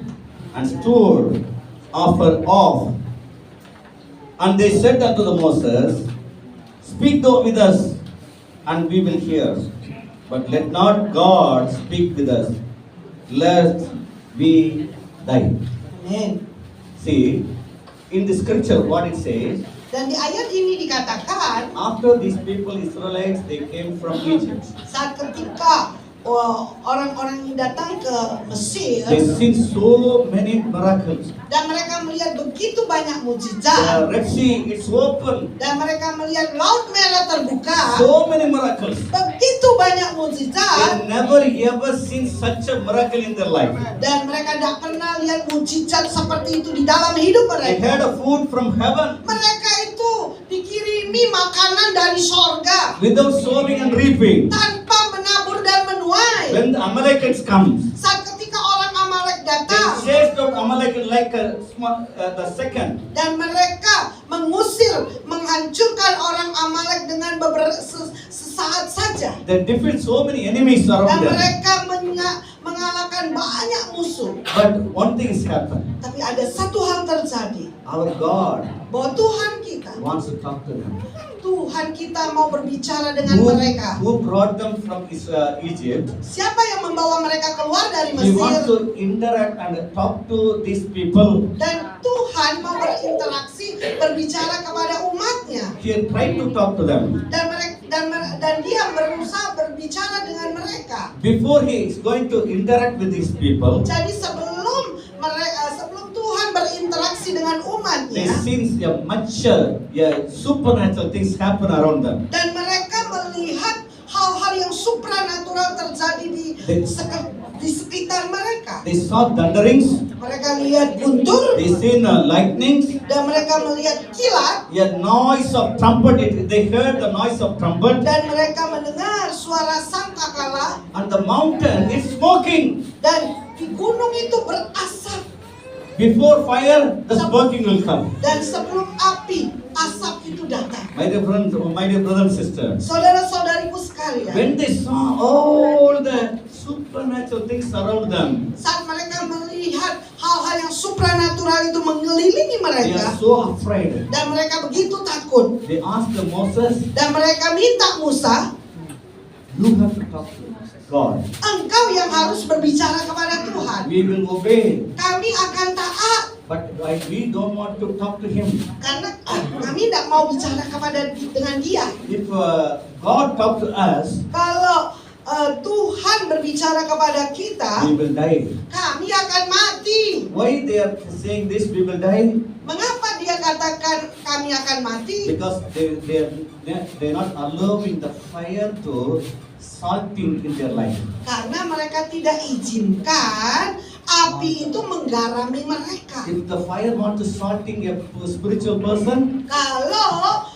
and stood afar off. And they said unto the Moses, Speak thou with us, and we will hear. But let not God speak with us, lest we die. Amin. See, in the scripture, what it says, Dan di ayat ini dikatakan, after these people, Israelites, they came from Egypt. saat ketika orang-orang ini datang ke Mesir, They seen so many miracles. dan mereka melihat begitu banyak The mukjizat, Red Sea, it's open. dan mereka melihat Laut Merah terbuka, So many miracles. begitu banyak mukjizat, They never ever seen such a miracle in their life. dan mereka tidak pernah lihat mukjizat seperti itu di dalam hidup They mereka. had a food from heaven Mereka itu dikirimi makanan dari sorga without sowing and reaping. tanpa menabur dan menuai. When the Amalekites come, Saat ketika orang Amalek they datang chased out Amalek like the second. dan mereka mengusir, menghancurkan orang Amalek dengan sesaat saja, They defeat so many enemies dan around them. mereka mengalahkan banyak musuh. But one thing has happened. Tapi ada satu hal terjadi, Our God bahwa Tuhan kita, wants to talk to them. Tuhan kita mau berbicara dengan mereka. Who brought them from Egypt? Siapa yang membawa mereka keluar dari He wants Mesir? to interact and talk to these people. Dan Tuhan mau berinteraksi, berbicara kepada umatnya. He tried to talk to them. Dan dia berusaha berbicara dengan mereka. Before he is going to interact with these people, Jadi sebelum Tuhan berinteraksi dengan they umatnya, see much supernatural things happen around them. dan mereka melihat hal-hal yang supranatural terjadi di sekitar mereka. They saw thunderings, Mereka lihat guntur, they seen lightnings, dan mereka melihat kilat, noise of trumpet. They heard the noise of trumpet, dan mereka mendengar suara sangkakala, and the mountain is smoking. dan di gunung itu berasap, Before fire, the smoking will come. dan sebelum api, asap itu datang. My dear friends, my dear brothers and sisters, Saudara-saudariku sekalian, when they saw all the supernatural things around them, saat mereka melihat hal-hal yang supranatural itu mengelilingi they mereka, are so afraid. dan mereka begitu takut, They asked the Moses, dan mereka minta Musa, you have to talk to God. engkau yang harus berbicara kepada Tuhan. We will obey, Kami akan taat, but we don't want to talk to Him. karena kami tidak mau bicara dengan dia. If God talk to us, Kalau Tuhan berbicara kepada kita, we will die. kami akan mati. Why they are saying this? We will die Mengapa dia katakan kami akan mati? because they're not allowing the fire to salting in their life. Karena mereka tidak izinkan api itu menggarami mereka. If the fire want to salting a spiritual person, Kalau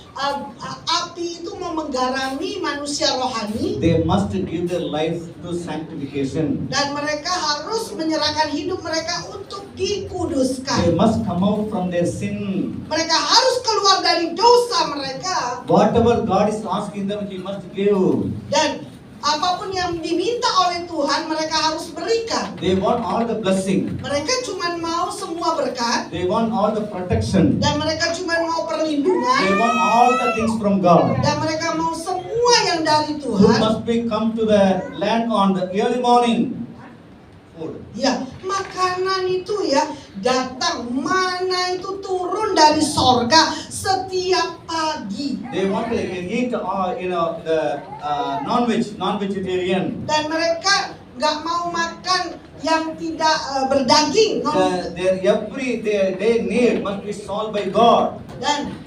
api itu mau menggarami manusia rohani, they must give their life to sanctification. dan mereka harus menyerahkan hidup mereka untuk They dikuduskan. must come out from their sin. Mereka harus keluar dari dosa mereka, Whatever God is asking them, He must give. dan apapun yang diminta oleh Tuhan mereka harus berikan. They want all the blessing. Mereka cuma mau semua berkat, They want all the protection. dan mereka cuma mau They perlindungan, want all the things from God. dan mereka mau semua yang dari You Tuhan. must be come to the land on the early morning. Food. Ya, makanan itu ya datang, mana itu turun dari sorga setiap pagi. They want to eat, the non-vegetarian. Dan mereka nggak mau makan yang tidak berdaging. Their every day need must be solved by God. Dan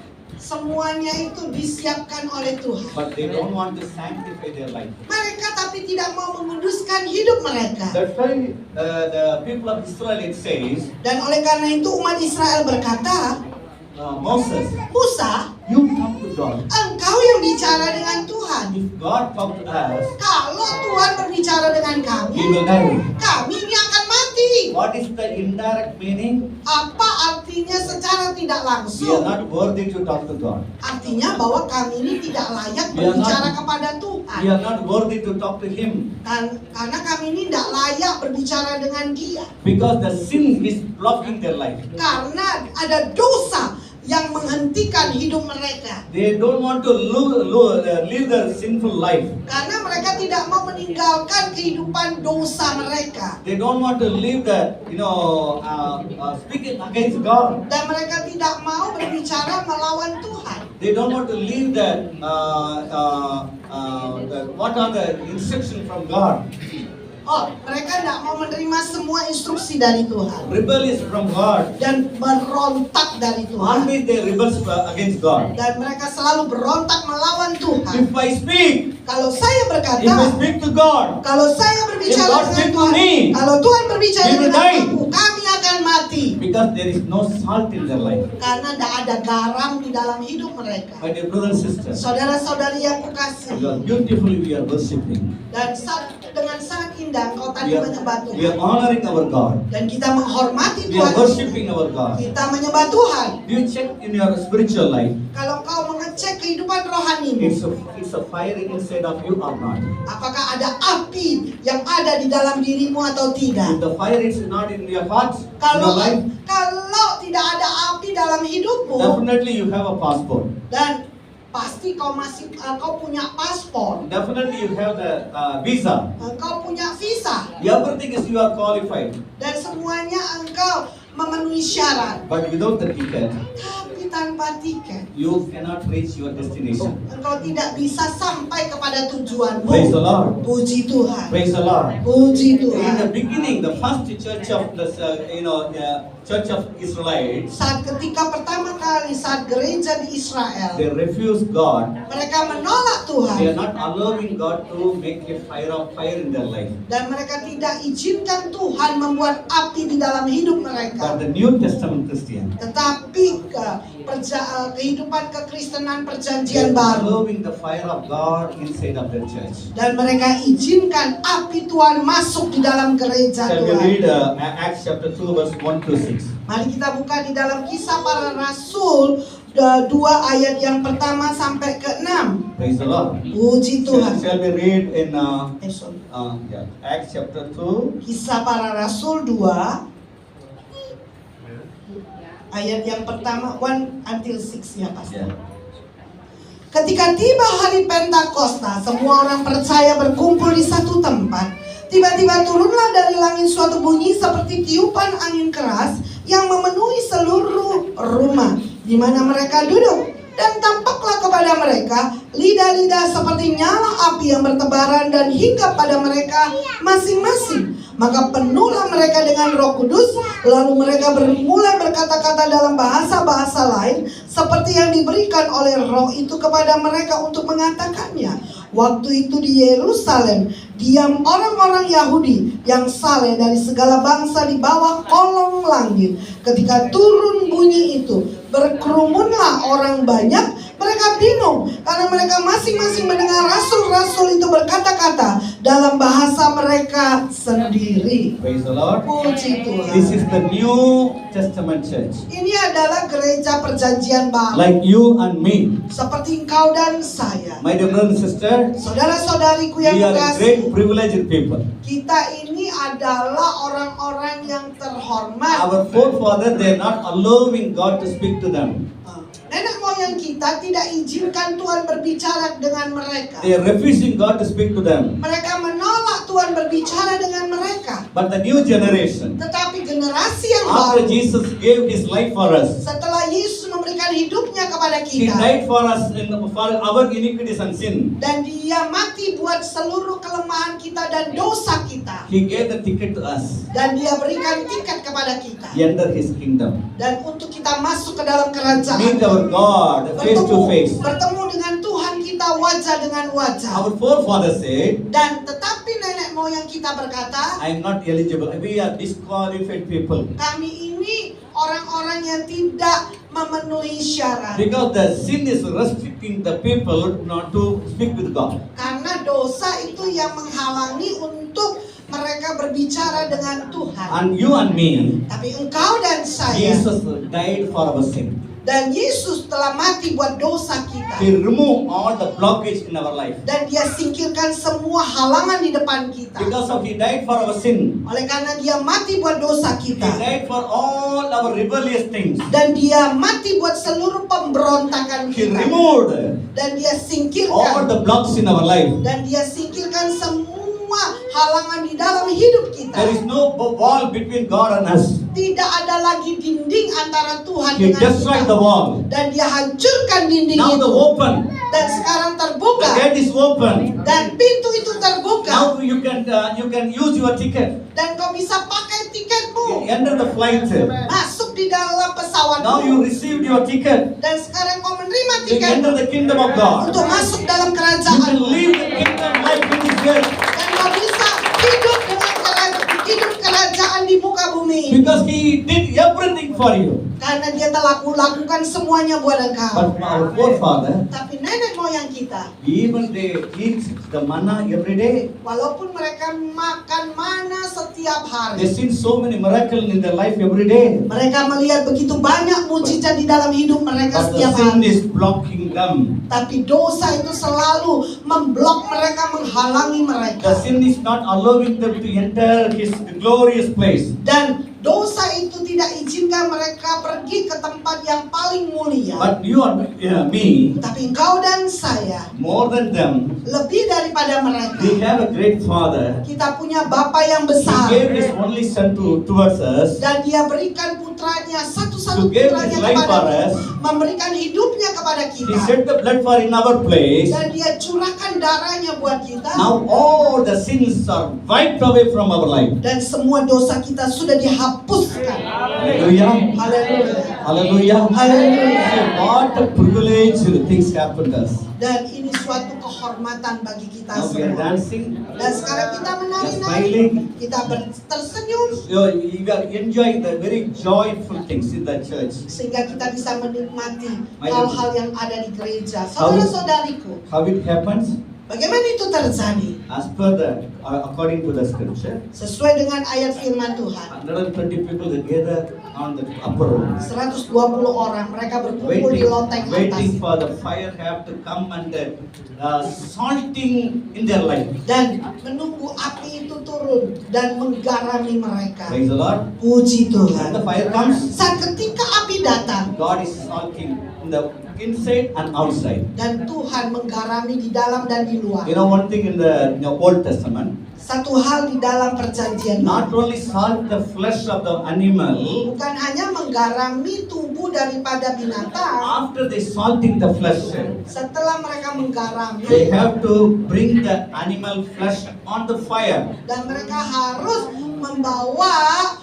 Semuanya itu disiapkan oleh Tuhan. but they don't want to sanctify their life. Mereka tapi tidak mau menguduskan hidup mereka. That's why the people of Israel, it says, Dan oleh karena itu umat Israel berkata, Moses, Musa, you talk to God. engkau yang bicara dengan Tuhan. If God talk to us, Kalau Tuhan berbicara dengan we kami, will die. kami ini akan mati. What is the indirect meaning? Apa artinya secara tidak We are langsung? not worthy to talk to God. Artinya bahwa kami ini tidak layak We are berbicara not- kepada Tuhan. We are not worthy to talk to Him Karena kami ini tidak layak berbicara dengan Dia. because the sin is blocking their life. Karena ada dosa yang menghentikan hidup mereka. They don't want to live their sinful life. Karena mereka tidak mau meninggalkan kehidupan dosa mereka. They don't want to live the, speaking against God. Dan mereka tidak mau berbicara melawan Tuhan. They don't want to live what are the instructions from God. Oh, mereka tidak mau menerima semua instruksi dari Tuhan. Rebellious from God. Dan berontak dari Tuhan. Always they rebel against God. Dan mereka selalu berontak melawan Tuhan. If I speak, Kalau saya if I berkata, speak to God, kalau saya berbicara If God dengan speak to Tuhan, me, kalau Tuhan berbicara we will dengan die. aku, kami akan mati. because there is no salt in their life. Karena tidak ada garam di dalam hidup mereka. My dear brothers and sisters, Saudara-saudari yang kukasih, we are beautifully we are worshiping. dan dengan sangat indah engkau tadi We menyembah are Tuhan. honoring our God. Dan kita menghormati We are Tuhan. worshiping our God. Kita menyembah Tuhan. Do you check in your spiritual life? Kalau kau mengecek kehidupan rohanimu, It's a fire inside of you or not? apakah ada api yang ada di dalam dirimu atau If tidak? the fire is not in your heart, in your Kalau life, tidak ada api dalam hidupmu, definitely you have a passport. dan pasti kau punya paspor, Definitely you have the visa. engkau punya visa, Everything is you are qualified. dan semuanya engkau memenuhi syarat. But without the ticket, Tapi tanpa tiket, you cannot reach your destination. engkau tidak bisa sampai kepada tujuanmu. Praise the Lord. Puji Tuhan. Praise the Lord. Puji In the Tuhan. beginning, the first church of the Church of Israelites, Saat ketika pertama kali saat gereja di Israel, they refused God. mereka menolak They are Tuhan, not allowing God to make a fire in their life. dan mereka tidak izinkan Tuhan membuat api di dalam hidup But mereka. the New Testament Christian, Tetapi kehidupan kekristenan they perjanjian are baru, allowing the fire of God inside of their church. dan mereka izinkan api Tuhan masuk di dalam gereja Shall we Tuhan. read Acts chapter 2 verse 1 to 6? Mari kita buka di dalam Kisah Para Rasul 2 ayat yang pertama sampai ke 6. Praise the Lord. Puji Tuhan. Shall we read in Sorry. Acts chapter 2? Kisah Para Rasul 2 ayat yang pertama 1 until 6 ya Pastor. Yeah. Ketika tiba hari Pentakosta, semua orang percaya berkumpul di satu tempat. Tiba-tiba turunlah dari langit suatu bunyi seperti tiupan angin keras yang memenuhi seluruh rumah di mana mereka duduk. Dan tampaklah kepada mereka lidah-lidah seperti nyala api yang bertebaran dan hinggap pada mereka masing-masing. Maka penuhlah mereka dengan Roh Kudus, lalu mereka mulai berkata-kata dalam bahasa-bahasa lain seperti yang diberikan oleh Roh itu kepada mereka untuk mengatakannya. Waktu itu di Yerusalem diam orang-orang Yahudi yang saleh dari segala bangsa di bawah kolong langit. Ketika turun bunyi itu, berkerumunlah orang banyak. Mereka bingung karena mereka masing-masing mendengar rasul-rasul itu berkata-kata dalam bahasa mereka sendiri. Praise the Lord. Puji Tuhan. This is the New Testament church. Ini adalah gereja perjanjian baru, Like you and me. seperti engkau dan saya. My dear brother and sister, Saudara-saudariku yang we are great kekasih, privileged people. kita ini adalah orang-orang yang terhormat. Our forefathers, they are not allowing God to speak to them. Nenek moyang kita tidak izinkan Tuhan berbicara dengan mereka. They are refusing God to speak to them. Mereka menolak Tuhan berbicara dengan mereka. But the new generation, Tetapi generasi yang after baru, Jesus gave His life for us, setelah Yesus memberikan hidupnya kepada He kita. died for us for our iniquities and sin. Dan dia mati buat seluruh kelemahan kita dan dosa kita. He gave the ticket to us. Dan dia berikan tiket kepada kita. Enter His kingdom. Dan untuk kita masuk ke dalam kerajaan. Meet our God face to face. Bertemu dengan Tuhan kita wajah dengan wajah. Our forefathers said, Dan tetapi nenek moyang kita berkata, I am not eligible. We are disqualified people. kami ini orang-orang yang tidak memenuhi syarat. Because the sin is restricting the people not to speak with God. Karena dosa itu yang menghalangi untuk mereka berbicara dengan Tuhan. And you and me, Tapi engkau dan saya, Jesus died for our sin. dan Yesus telah mati buat dosa kita. He removed all the blockage in our life. Dan dia singkirkan semua halangan di depan kita. Because of He died for our sin. Oleh karena dia mati buat dosa He kita. died for all our rebellious things. Dan dia mati buat seluruh pemberontakan He kita. removed Dan dia all singkirkan. the blocks in our life. Dan dia singkirkan semua halangan di dalam hidup kita. There is no wall between God and us. Tidak ada lagi dinding antara Tuhan He dengan destroyed the kita. wall. Dan dia hancurkan dinding Now itu. the open. Dan sekarang The terbuka. gate is open. Dan pintu itu terbuka. Now you can use your ticket. Dan kau bisa pakai tiketmu. Enter the flight. Masuk di dalam pesawatmu. Now you received your ticket. Dan sekarang kau menerima You tiket enter the kingdom of God. untuk masuk dalam You kerajaan. can live the kingdom life in this world. Dan kau bisa hidup dengan hidup kerajaan di muka bumi. Because He did everything for you. Karena dia telah lakukan semuanya buat engkau. But our forefather, Tapi nenek moyang kita, even they eat the manna every day. walaupun mereka makan mana setiap They hari, seen so many miracles in their life every day. mereka melihat begitu banyak mujizat di dalam hidup mereka But the setiap sin hari. is blocking them. Tapi dosa itu selalu memblok mereka, menghalangi The mereka. sin is not allowing them to enter His glorious place. Dan dosa itu tidak izinkan mereka pergi ke tempat yang paling mulia. But you and me, Tapi engkau dan saya, more than them, lebih daripada we mereka. have a great Father. Kita punya Bapa yang He besar. gave His only Son towards us. Dan dia berikan putranya, satu-satu To give putranya his life kepada for us. memberikan hidupnya kepada He kita. shed the blood for in our place. Dan dia curahkan darahnya buat kita. Now all the sins are wiped away from our life. Dan semua dosa kita sudah dihapuskan. Hallelujah. Haleluya. Hallelujah. Hallelujah. So what a privilege things happen to us. Dan ini suatu kehormatan bagi kita Now we are semua. dancing. Dan sekarang kita We are menari-nari, smiling. kita tersenyum, You are enjoying the very joyful things in the church. sehingga kita bisa menikmati hal-hal yang ada di gereja. How- Saudara-saudariku, How it happens? bagaimana itu terjadi? As per according to the scripture, Sesuai dengan ayat firman Tuhan. 120 people together on the upper room, 120 orang mereka berkumpul di loteng waiting atas for the fire have to come and salting in their life. dan menunggu api itu turun dan menggarami mereka. Praise the Lord. Puji When Tuhan. the fire comes, Saat ketika api datang God is salting in the inside and outside. dan Tuhan menggarami di dalam dan di luar. You know one thing in the Old Testament, Satu hal di dalam perjanjian not baru, only salt the flesh of the animal, bukan hanya menggarami tubuh daripada binatang. after they salting the flesh, Setelah mereka they menggarami have to bring the animal flesh on the fire. dan mereka harus membawa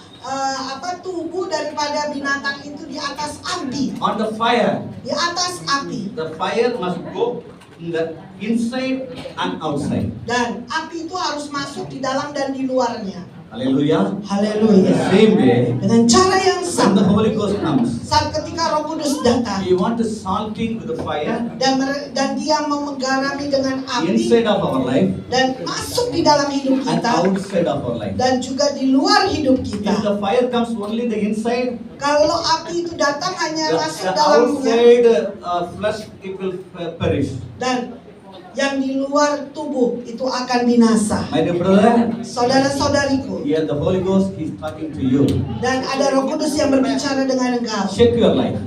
tubuh daripada binatang itu di atas api, On the fire, di atas api. the fire must go in the inside and outside. Dan api itu harus masuk di dalam dan di luarnya. Hallelujah. Haleluya. Same way, Dengan cara yang when the sama, Holy Ghost comes, saat ketika Roh Kudus datang we want to salting with the fire dan dia mau menggarami dengan api inside of our life dan masuk di dalam hidup and kita outside of our life. dan juga di luar hidup If kita. the fire comes only the inside, Kalau api itu datang hanya masuk the dalamnya outside flesh it will perish. dan yang di luar tubuh itu akan binasa. My dear brother, Saudara-saudariku, here the Holy Ghost is talking to you. dan ada Roh Kudus yang berbicara dengan engkau. Check your life.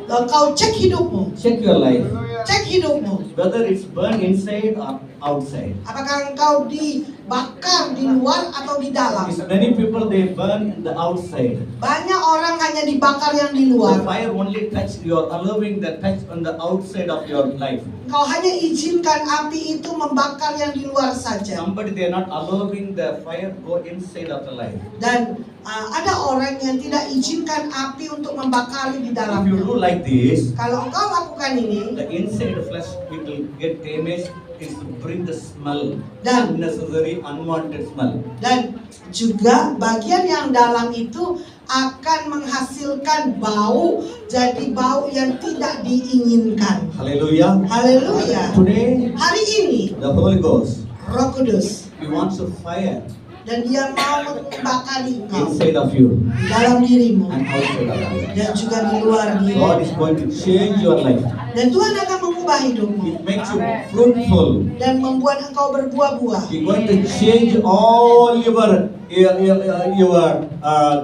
Kau cek hidupmu, Check your life. cek hidupmu? Whether it's burned inside or outside. Apakah engkau dibakar di luar atau di dalam? It's many people they burn in the outside. Banyak orang hanya dibakar yang di The luar. fire only touch, you are allowing the touch on the outside of your life. Engkau hanya izinkan api itu membakar yang di luar saja. Somebody they are not allowing the fire go inside of the life. Dan ada orang yang tidak izinkan api untuk membakari di If you dalamnya. do like this, Kalau engkau lakukan ini, the inside flesh it will get damaged. Is to bring the smell, Dan- unnecessary, unwanted smell. dan juga bagian yang dalam itu akan menghasilkan bau, jadi bau yang tidak diinginkan. Hallelujah. Haleluya. Today, Hari ini the Holy Ghost, Roh Kudus He wants to fire dan dia mau membakari engkau inside of you di dalam dirimu and outside of you. dan juga di luar diri. God is going to change your life. Dan Tuhan akan mengubah hidupmu It makes you fruitful. dan membuat engkau berbuah-buah. He's going to change all your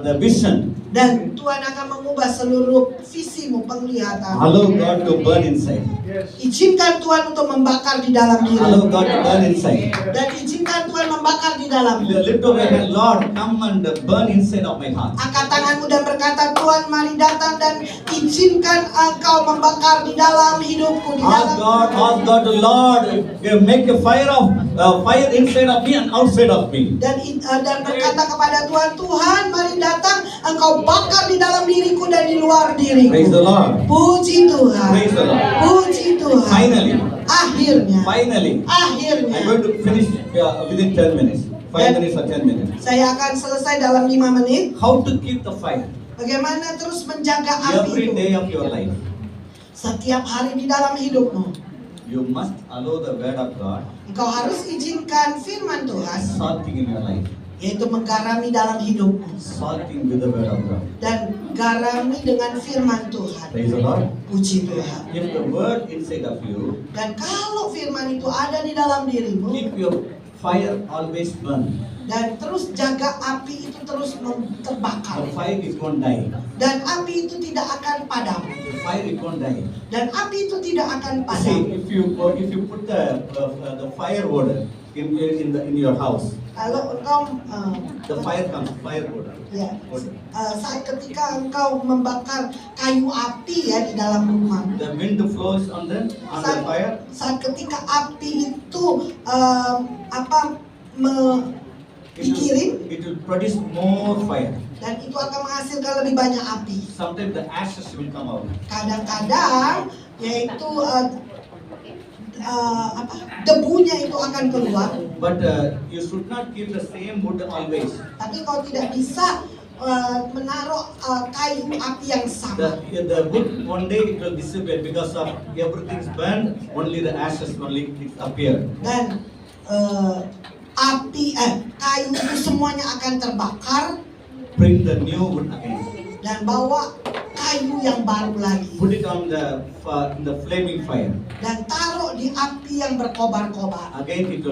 the vision. Dan Tuhan akan mengubah seluruh visimu, penglihatan. Allow God to burn inside. Izinkan Tuhan untuk membakar di dalam diri. Allow God to burn inside. Dan izinkan Tuhan membakar di dalam. Lift up your hand, Lord, come and burn inside of my heart. Angkat tanganmu dan berkata, Tuhan mari datang dan izinkan engkau membakar di dalam hidupku, di Ask dalam. God to Lord, make a fire inside of me and outside of me. Dan berkata kepada Tuhan, Tuhan mari datang, engkau bakar di dalam diriku dan di luar diriku. Praise the Lord. Puji Tuhan. Praise the Lord. Puji Tuhan. Finally, Akhirnya. I'm going to finish within 10 minutes. 5 minutes or 10 minutes. Saya akan selesai dalam 5 menit. How to keep the fire Bagaimana terus menjaga api every itu day of your life? setiap hari di dalam hidupmu. You must allow the word of God Engkau harus izinkan firman Tuhan, salting in your life. yaitu menggarami dalam hidupmu. Salting with the word of God. Dan garami dengan firman Tuhan. Praise the Lord. Puji Tuhan. If the word inside of you, Dan kalau firman itu ada di dalam dirimu, keep your fire always burn. dan terus jaga api itu terus terbakar. The fire is going to die. Dan api itu tidak akan padam. The fire is going to die. Dan api itu tidak akan padam. See, if you put the firewood in your house, Kalau engkau the fire comes firewood. ya, saat ketika engkau membakar kayu api ya di dalam rumah, The wind flows on the fire. saat ketika api itu dikirim, It will produce more fire. dan itu akan menghasilkan lebih banyak api. Sometimes the ashes will come out. Kadang-kadang yaitu debunya itu akan keluar, But you should not keep the same wood always. tapi kau tidak bisa menaruh kayu api yang sama. The wood one day it will disappear because of everything's burned. Only the ashes only it appear. Dan kayu itu semuanya akan terbakar, Bring the new wood again. dan bawa kayu yang baru lagi, Put it on the flaming fire. dan taruh di api yang berkobar-kobar, Again it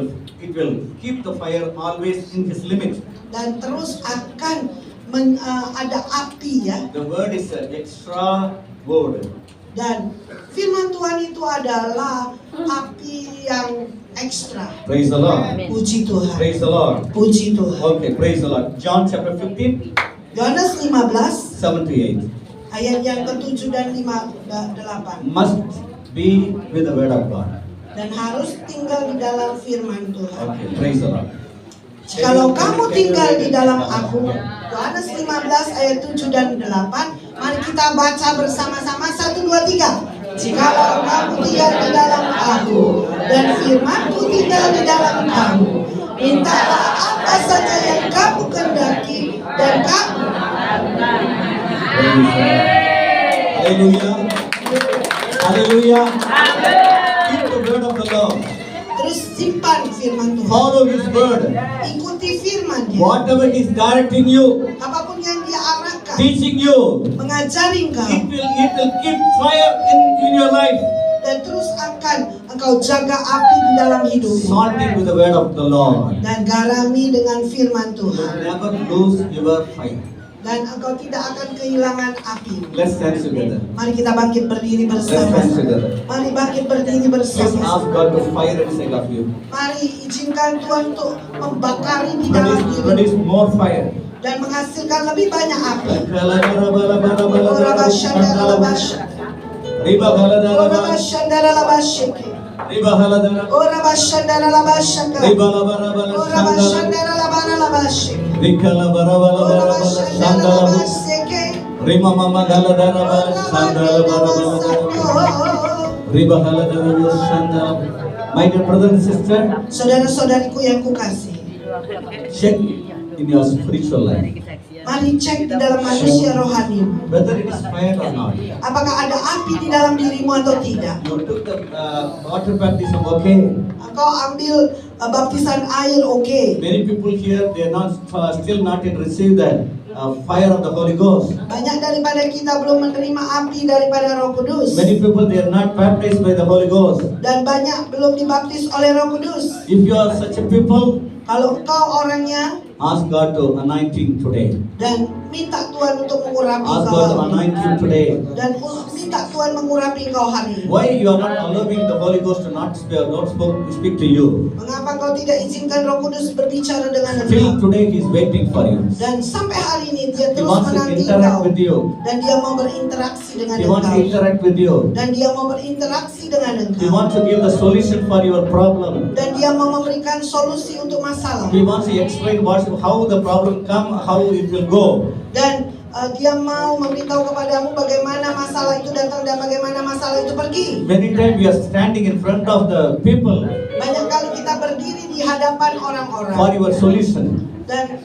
will keep the fire always in its limit. dan terus akan ada api ya. The word is an extra word. Dan firman Tuhan itu adalah api yang ekstra. Praise the Lord. Puji Tuhan. Praise the Lord. Puji Tuhan. Okay, praise the Lord. John chapter 15, Yohanes 15 7 to 8. ayat yang ke-7 dan 8. Must be with the word of God. Dan harus tinggal di dalam firman Tuhan. Okay, praise the Lord. Kalau kamu tinggal di dalam aku, Yohanes 15 ayat 7 dan 8, mari kita baca bersama-sama 1, 2, 3. Jikalau kamu tinggal di dalam aku dan firmanku tinggal di dalam kamu, mintalah apa saja yang kamu kehendaki dan kamu. Hallelujah. Hallelujah. Keep the word of the Lord. Terus simpan firman Tuhan. Follow His word. Ikuti firman-Nya. Whatever is directing you, Apapun yang Dia arahkan, teaching you, mengajari engkau, it will keep fire in your life. dan terus akan engkau jaga api di dalam hidupmu. Salting with the word of the Lord. Dan garami dengan firman You Tuhan. never lose your fire. Dan engkau tidak akan kehilangan api. Let's stand together. Mari kita bangkit berdiri Let's stand bersama. together. Mari bangkit berdiri Please bersama. ask God to fire inside of you. Mari izinkan Tuhan untuk membakari di dalam diri Produce more fire. dan menghasilkan lebih banyak api. Riba My dear brother and sister, Saudara-saudariku yang kukasih, check in your spiritual life mari cek di dalam manusia rohani. whether it is fire or not. Apakah ada api di dalam dirimu atau tidak? You took the water baptism, okay? Engkau ambil baptisan air, oke. Many people here, they are not still not yet received the fire of the Holy Ghost. Banyak daripada kita belum menerima api daripada Roh Kudus. Many people, they are not baptized by the Holy Ghost. Dan banyak belum dibaptis oleh Roh Kudus. If you are such a people, Kalau engkau orangnya, ask God to anointing today. dan minta Tuhan untuk mengurapi Ask engkau God to hari ini. anoint you today. Dan minta Tuhan mengurapi engkau hari ini. Why you are not allowing the Holy Ghost to not speak to you? Mengapa kau tidak izinkan Roh Kudus berbicara dengan Till engkau? today He is waiting for you. Dan sampai hari ini dia He terus wants to menanti interact engkau. with you. Dan dia mau berinteraksi dengan He wants to engkau. interact with you. Dan dia mau berinteraksi dengan He engkau. wants to give the solution for your problem. Dan dia mau memberikan solusi untuk masalah. He wants to explain how the problem come, how it will go. Dan dia mau memberitahu kepadamu bagaimana masalah itu datang dan bagaimana masalah itu pergi. Many times we are standing in front of the people Banyak kali kita berdiri di hadapan for orang-orang your solution, dan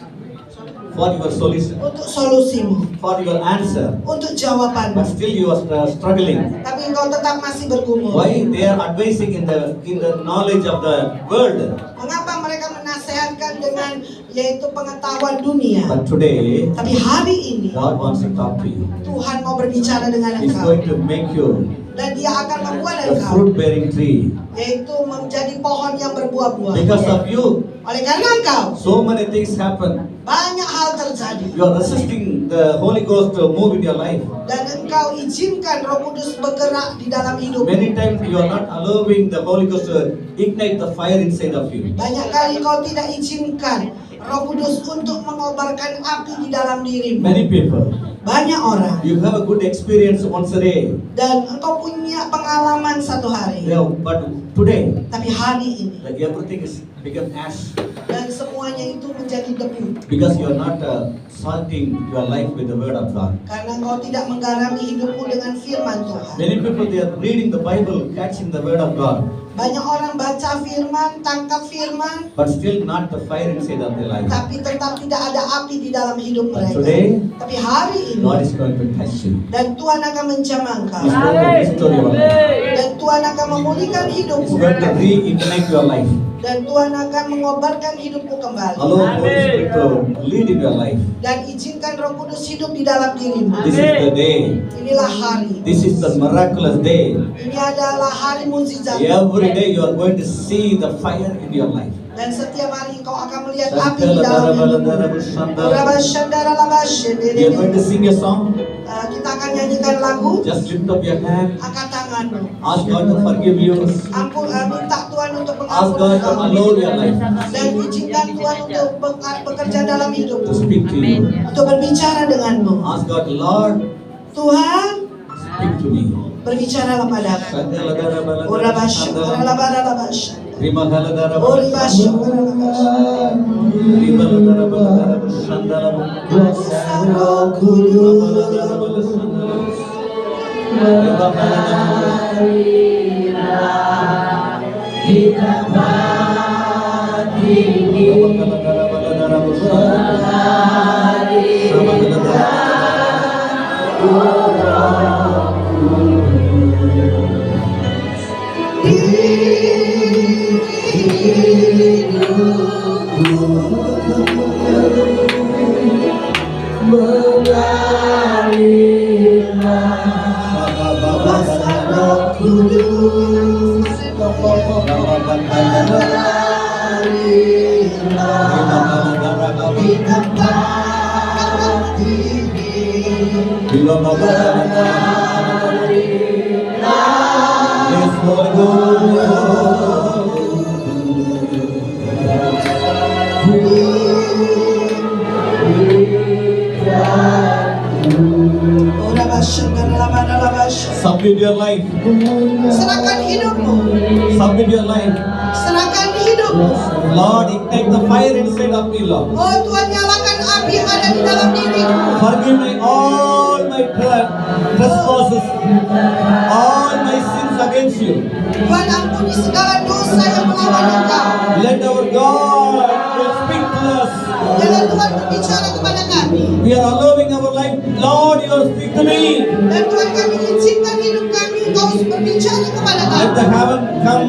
for your solution, untuk solusimu, for your answer. untuk But jawabanmu. still you are struggling. Tapi engkau tetap masih bergumul. Why they are advising in the knowledge of the world? Mengapa mereka menasehatkan dengan yaitu pengetahuan dunia? But today Tapi hari ini God wants to talk to you. Tuhan mau berbicara dengan He's engkau going to make you dan dia akan membuat a engkau fruit-bearing tree. yaitu menjadi pohon yang berbuah-buah. Because of you, Oleh karena engkau so many things happen. banyak hal terjadi. You are resisting the Holy Ghost to move in your life. Dan engkau izinkan Roh Kudus bergerak di dalam hidup. Many times you are not allowing the Holy Ghost to ignite the fire inside of you. Banyak kali kau tidak izinkan Roh Kudus untuk mengobarkan api di dalam dirimu. Many people, Banyak orang you have a good experience once a day. dan engkau punya pengalaman satu hari. Yeah, but today, Tapi hari ini like everything is become ash dan semuanya itu menjadi debu because you are not salting your life with the Word of God. karena engkau tidak menggarami hidupmu dengan firman Tuhan. Many people, they are reading the Bible, catching the Word of God, Banyak orang baca firman, tangkap firman, but still not the fire inside of their life. tapi tetap tidak ada api di dalam hidup But mereka. today, Tapi hari ini God is going to touch you. dan Tuhan akan menjamah engkau. He's going to restore your life. Dan Tuhan akan memulihkan He's hidupmu. going to reignite your life. Dan Tuhan akan mengobarkan hidupmu kembali. Allow Holy Spirit to lead in your life. Dan izinkan Roh Kudus hidup di dalam dirimu. This is the day. Inilah hari. This is the miraculous day. Ini adalah hari mukjizat. Every day you are going to see the fire in your life. Dan setiap hari kau akan melihat api di dalam hidupmu. We are going to sing a song. Kita akan nyanyikan lagu. Just lift up your hand. Angkat tanganmu. Ask God to forgive you. Minta Tuhan untuk Ask mengampuni God to engkau. allow your life Dan izinkan Tuhan untuk bekerja dalam to hidupmu. speak to you. Untuk berbicara denganmu. Ask God, Lord, Tuhan, speak to me. berbicaralah padaku. Shandaladara baladara Orabasha, shandala. orabarabasha. Rimahaladara Oribasha, baladara. orabasha. Rimahaladara baladara shandala. Roh Kudus. Rimahaladara baladara shandala. Rimahaladara. Rimahaladara baladara shandala. Rimahaladara. Bila Bapa Yes, Holy Ghost. Submit your life. Serahkan hidupmu. Submit your life. Serahkan hidupmu. Lord, ignite the fire inside of me, Lord. Oh Tuhan, nyalakan api yang ada di dalam diriku. Forgive me all my trespasses, all my sins against you. Tuhan, ampuni segala dosa yang melawan Engkau. Let our God speak to us. Biarlah Tuhan berbicara kepada kami. We are allowing our life. Lord, you speak to me. Dan Tuhan, kami izinkan hidup kami Engkau berbicara kepada Let kami. the heaven come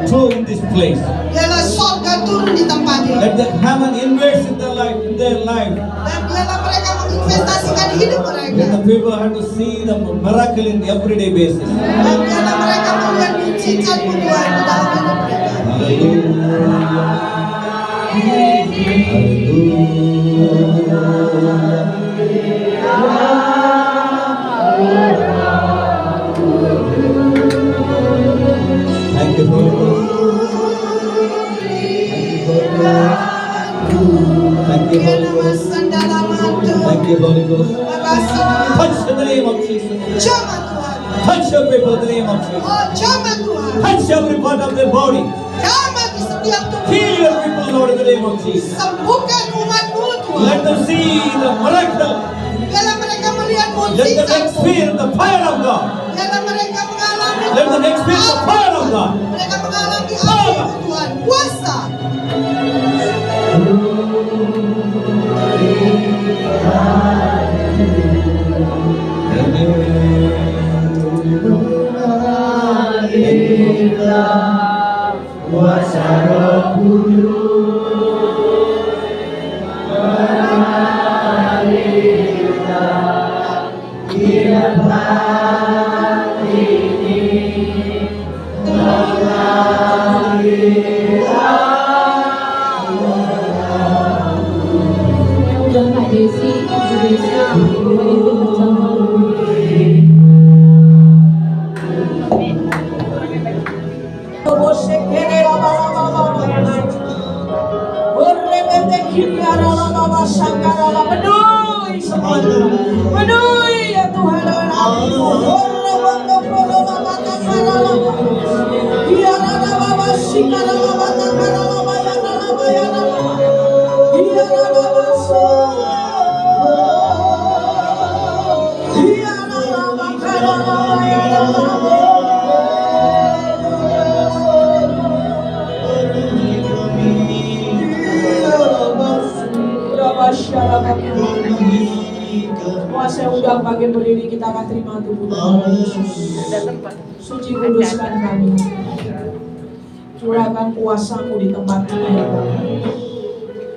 true in this place. Biarlah surga turun di tempat ini. Let the heaven invest in their life. Dan biarlah mereka menginvestasikan hidup mereka. Let the people have to see the miracle in everyday basis. Dan biarlah mereka melihat mujizat-Mu Tuhan di dalam hidup mereka. Thank you, Holy Ghost. Thank you, Holy Ghost. Thank you, Holy Ghost. Touch in the name of Jesus. Jamah Tuhan. Touch your people in the name of Jesus. Oh jamah Tuhan. Touch every part of their body. Jamah di setiap tubuh. Heal your people, Lord, in the name of Jesus. Sembuhkan umat-Mu Tuhan. Let them see the miracle. Biarlah mereka melihat Let them mujizat-Mu. experience the fire of God. Biarlah mereka mengalami Let them experience the fire of God. Mereka mengalami api-Mu Tuhan. Kuasa. Kuasa Roh Kudus mengalirkan di tempat ini, Udah Kak Desi, Ibu Desi, boleh ikut bersama. Penuhi semua Tuhan. Penuhi ya Tuhan dengan api-Mu. Semua saya undang bagian berdiri, kita akan terima tubuh dan Yesus. Suci kuduskan kami. Curahkan kuasa-Mu di tempat ini ya Tuhan.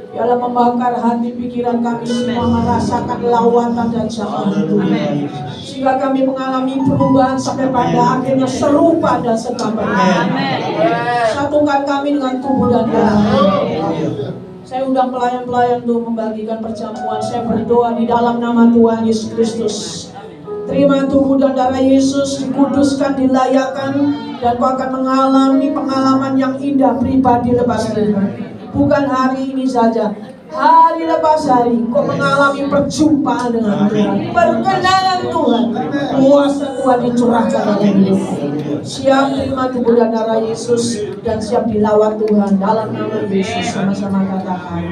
Biarlah membakar hati pikiran kami semua merasakan lawatan dan jamahan Tuhan. Sehingga kami mengalami perubahan sampai pada akhirnya serupa dan segambarnya. Satukan kami dengan tubuh dan darah. Saya undang pelayan-pelayan untuk membagikan perjamuan. Saya berdoa di dalam nama Tuhan Yesus Kristus. Terima tubuh dan darah Yesus, dikuduskan, dilayakkan, dan kau akan mengalami pengalaman yang indah pribadi lepas pribadi. Bukan hari ini saja, hari lepas hari kau mengalami perjumpaan dengan Tuhan, perkenanan Tuhan, kuasa Tuhan dicurahkan dalam hidupmu. Siap terima tubuh dan darah Yesus dan siap dilawat Tuhan dalam nama Yesus. Sama-sama katakan.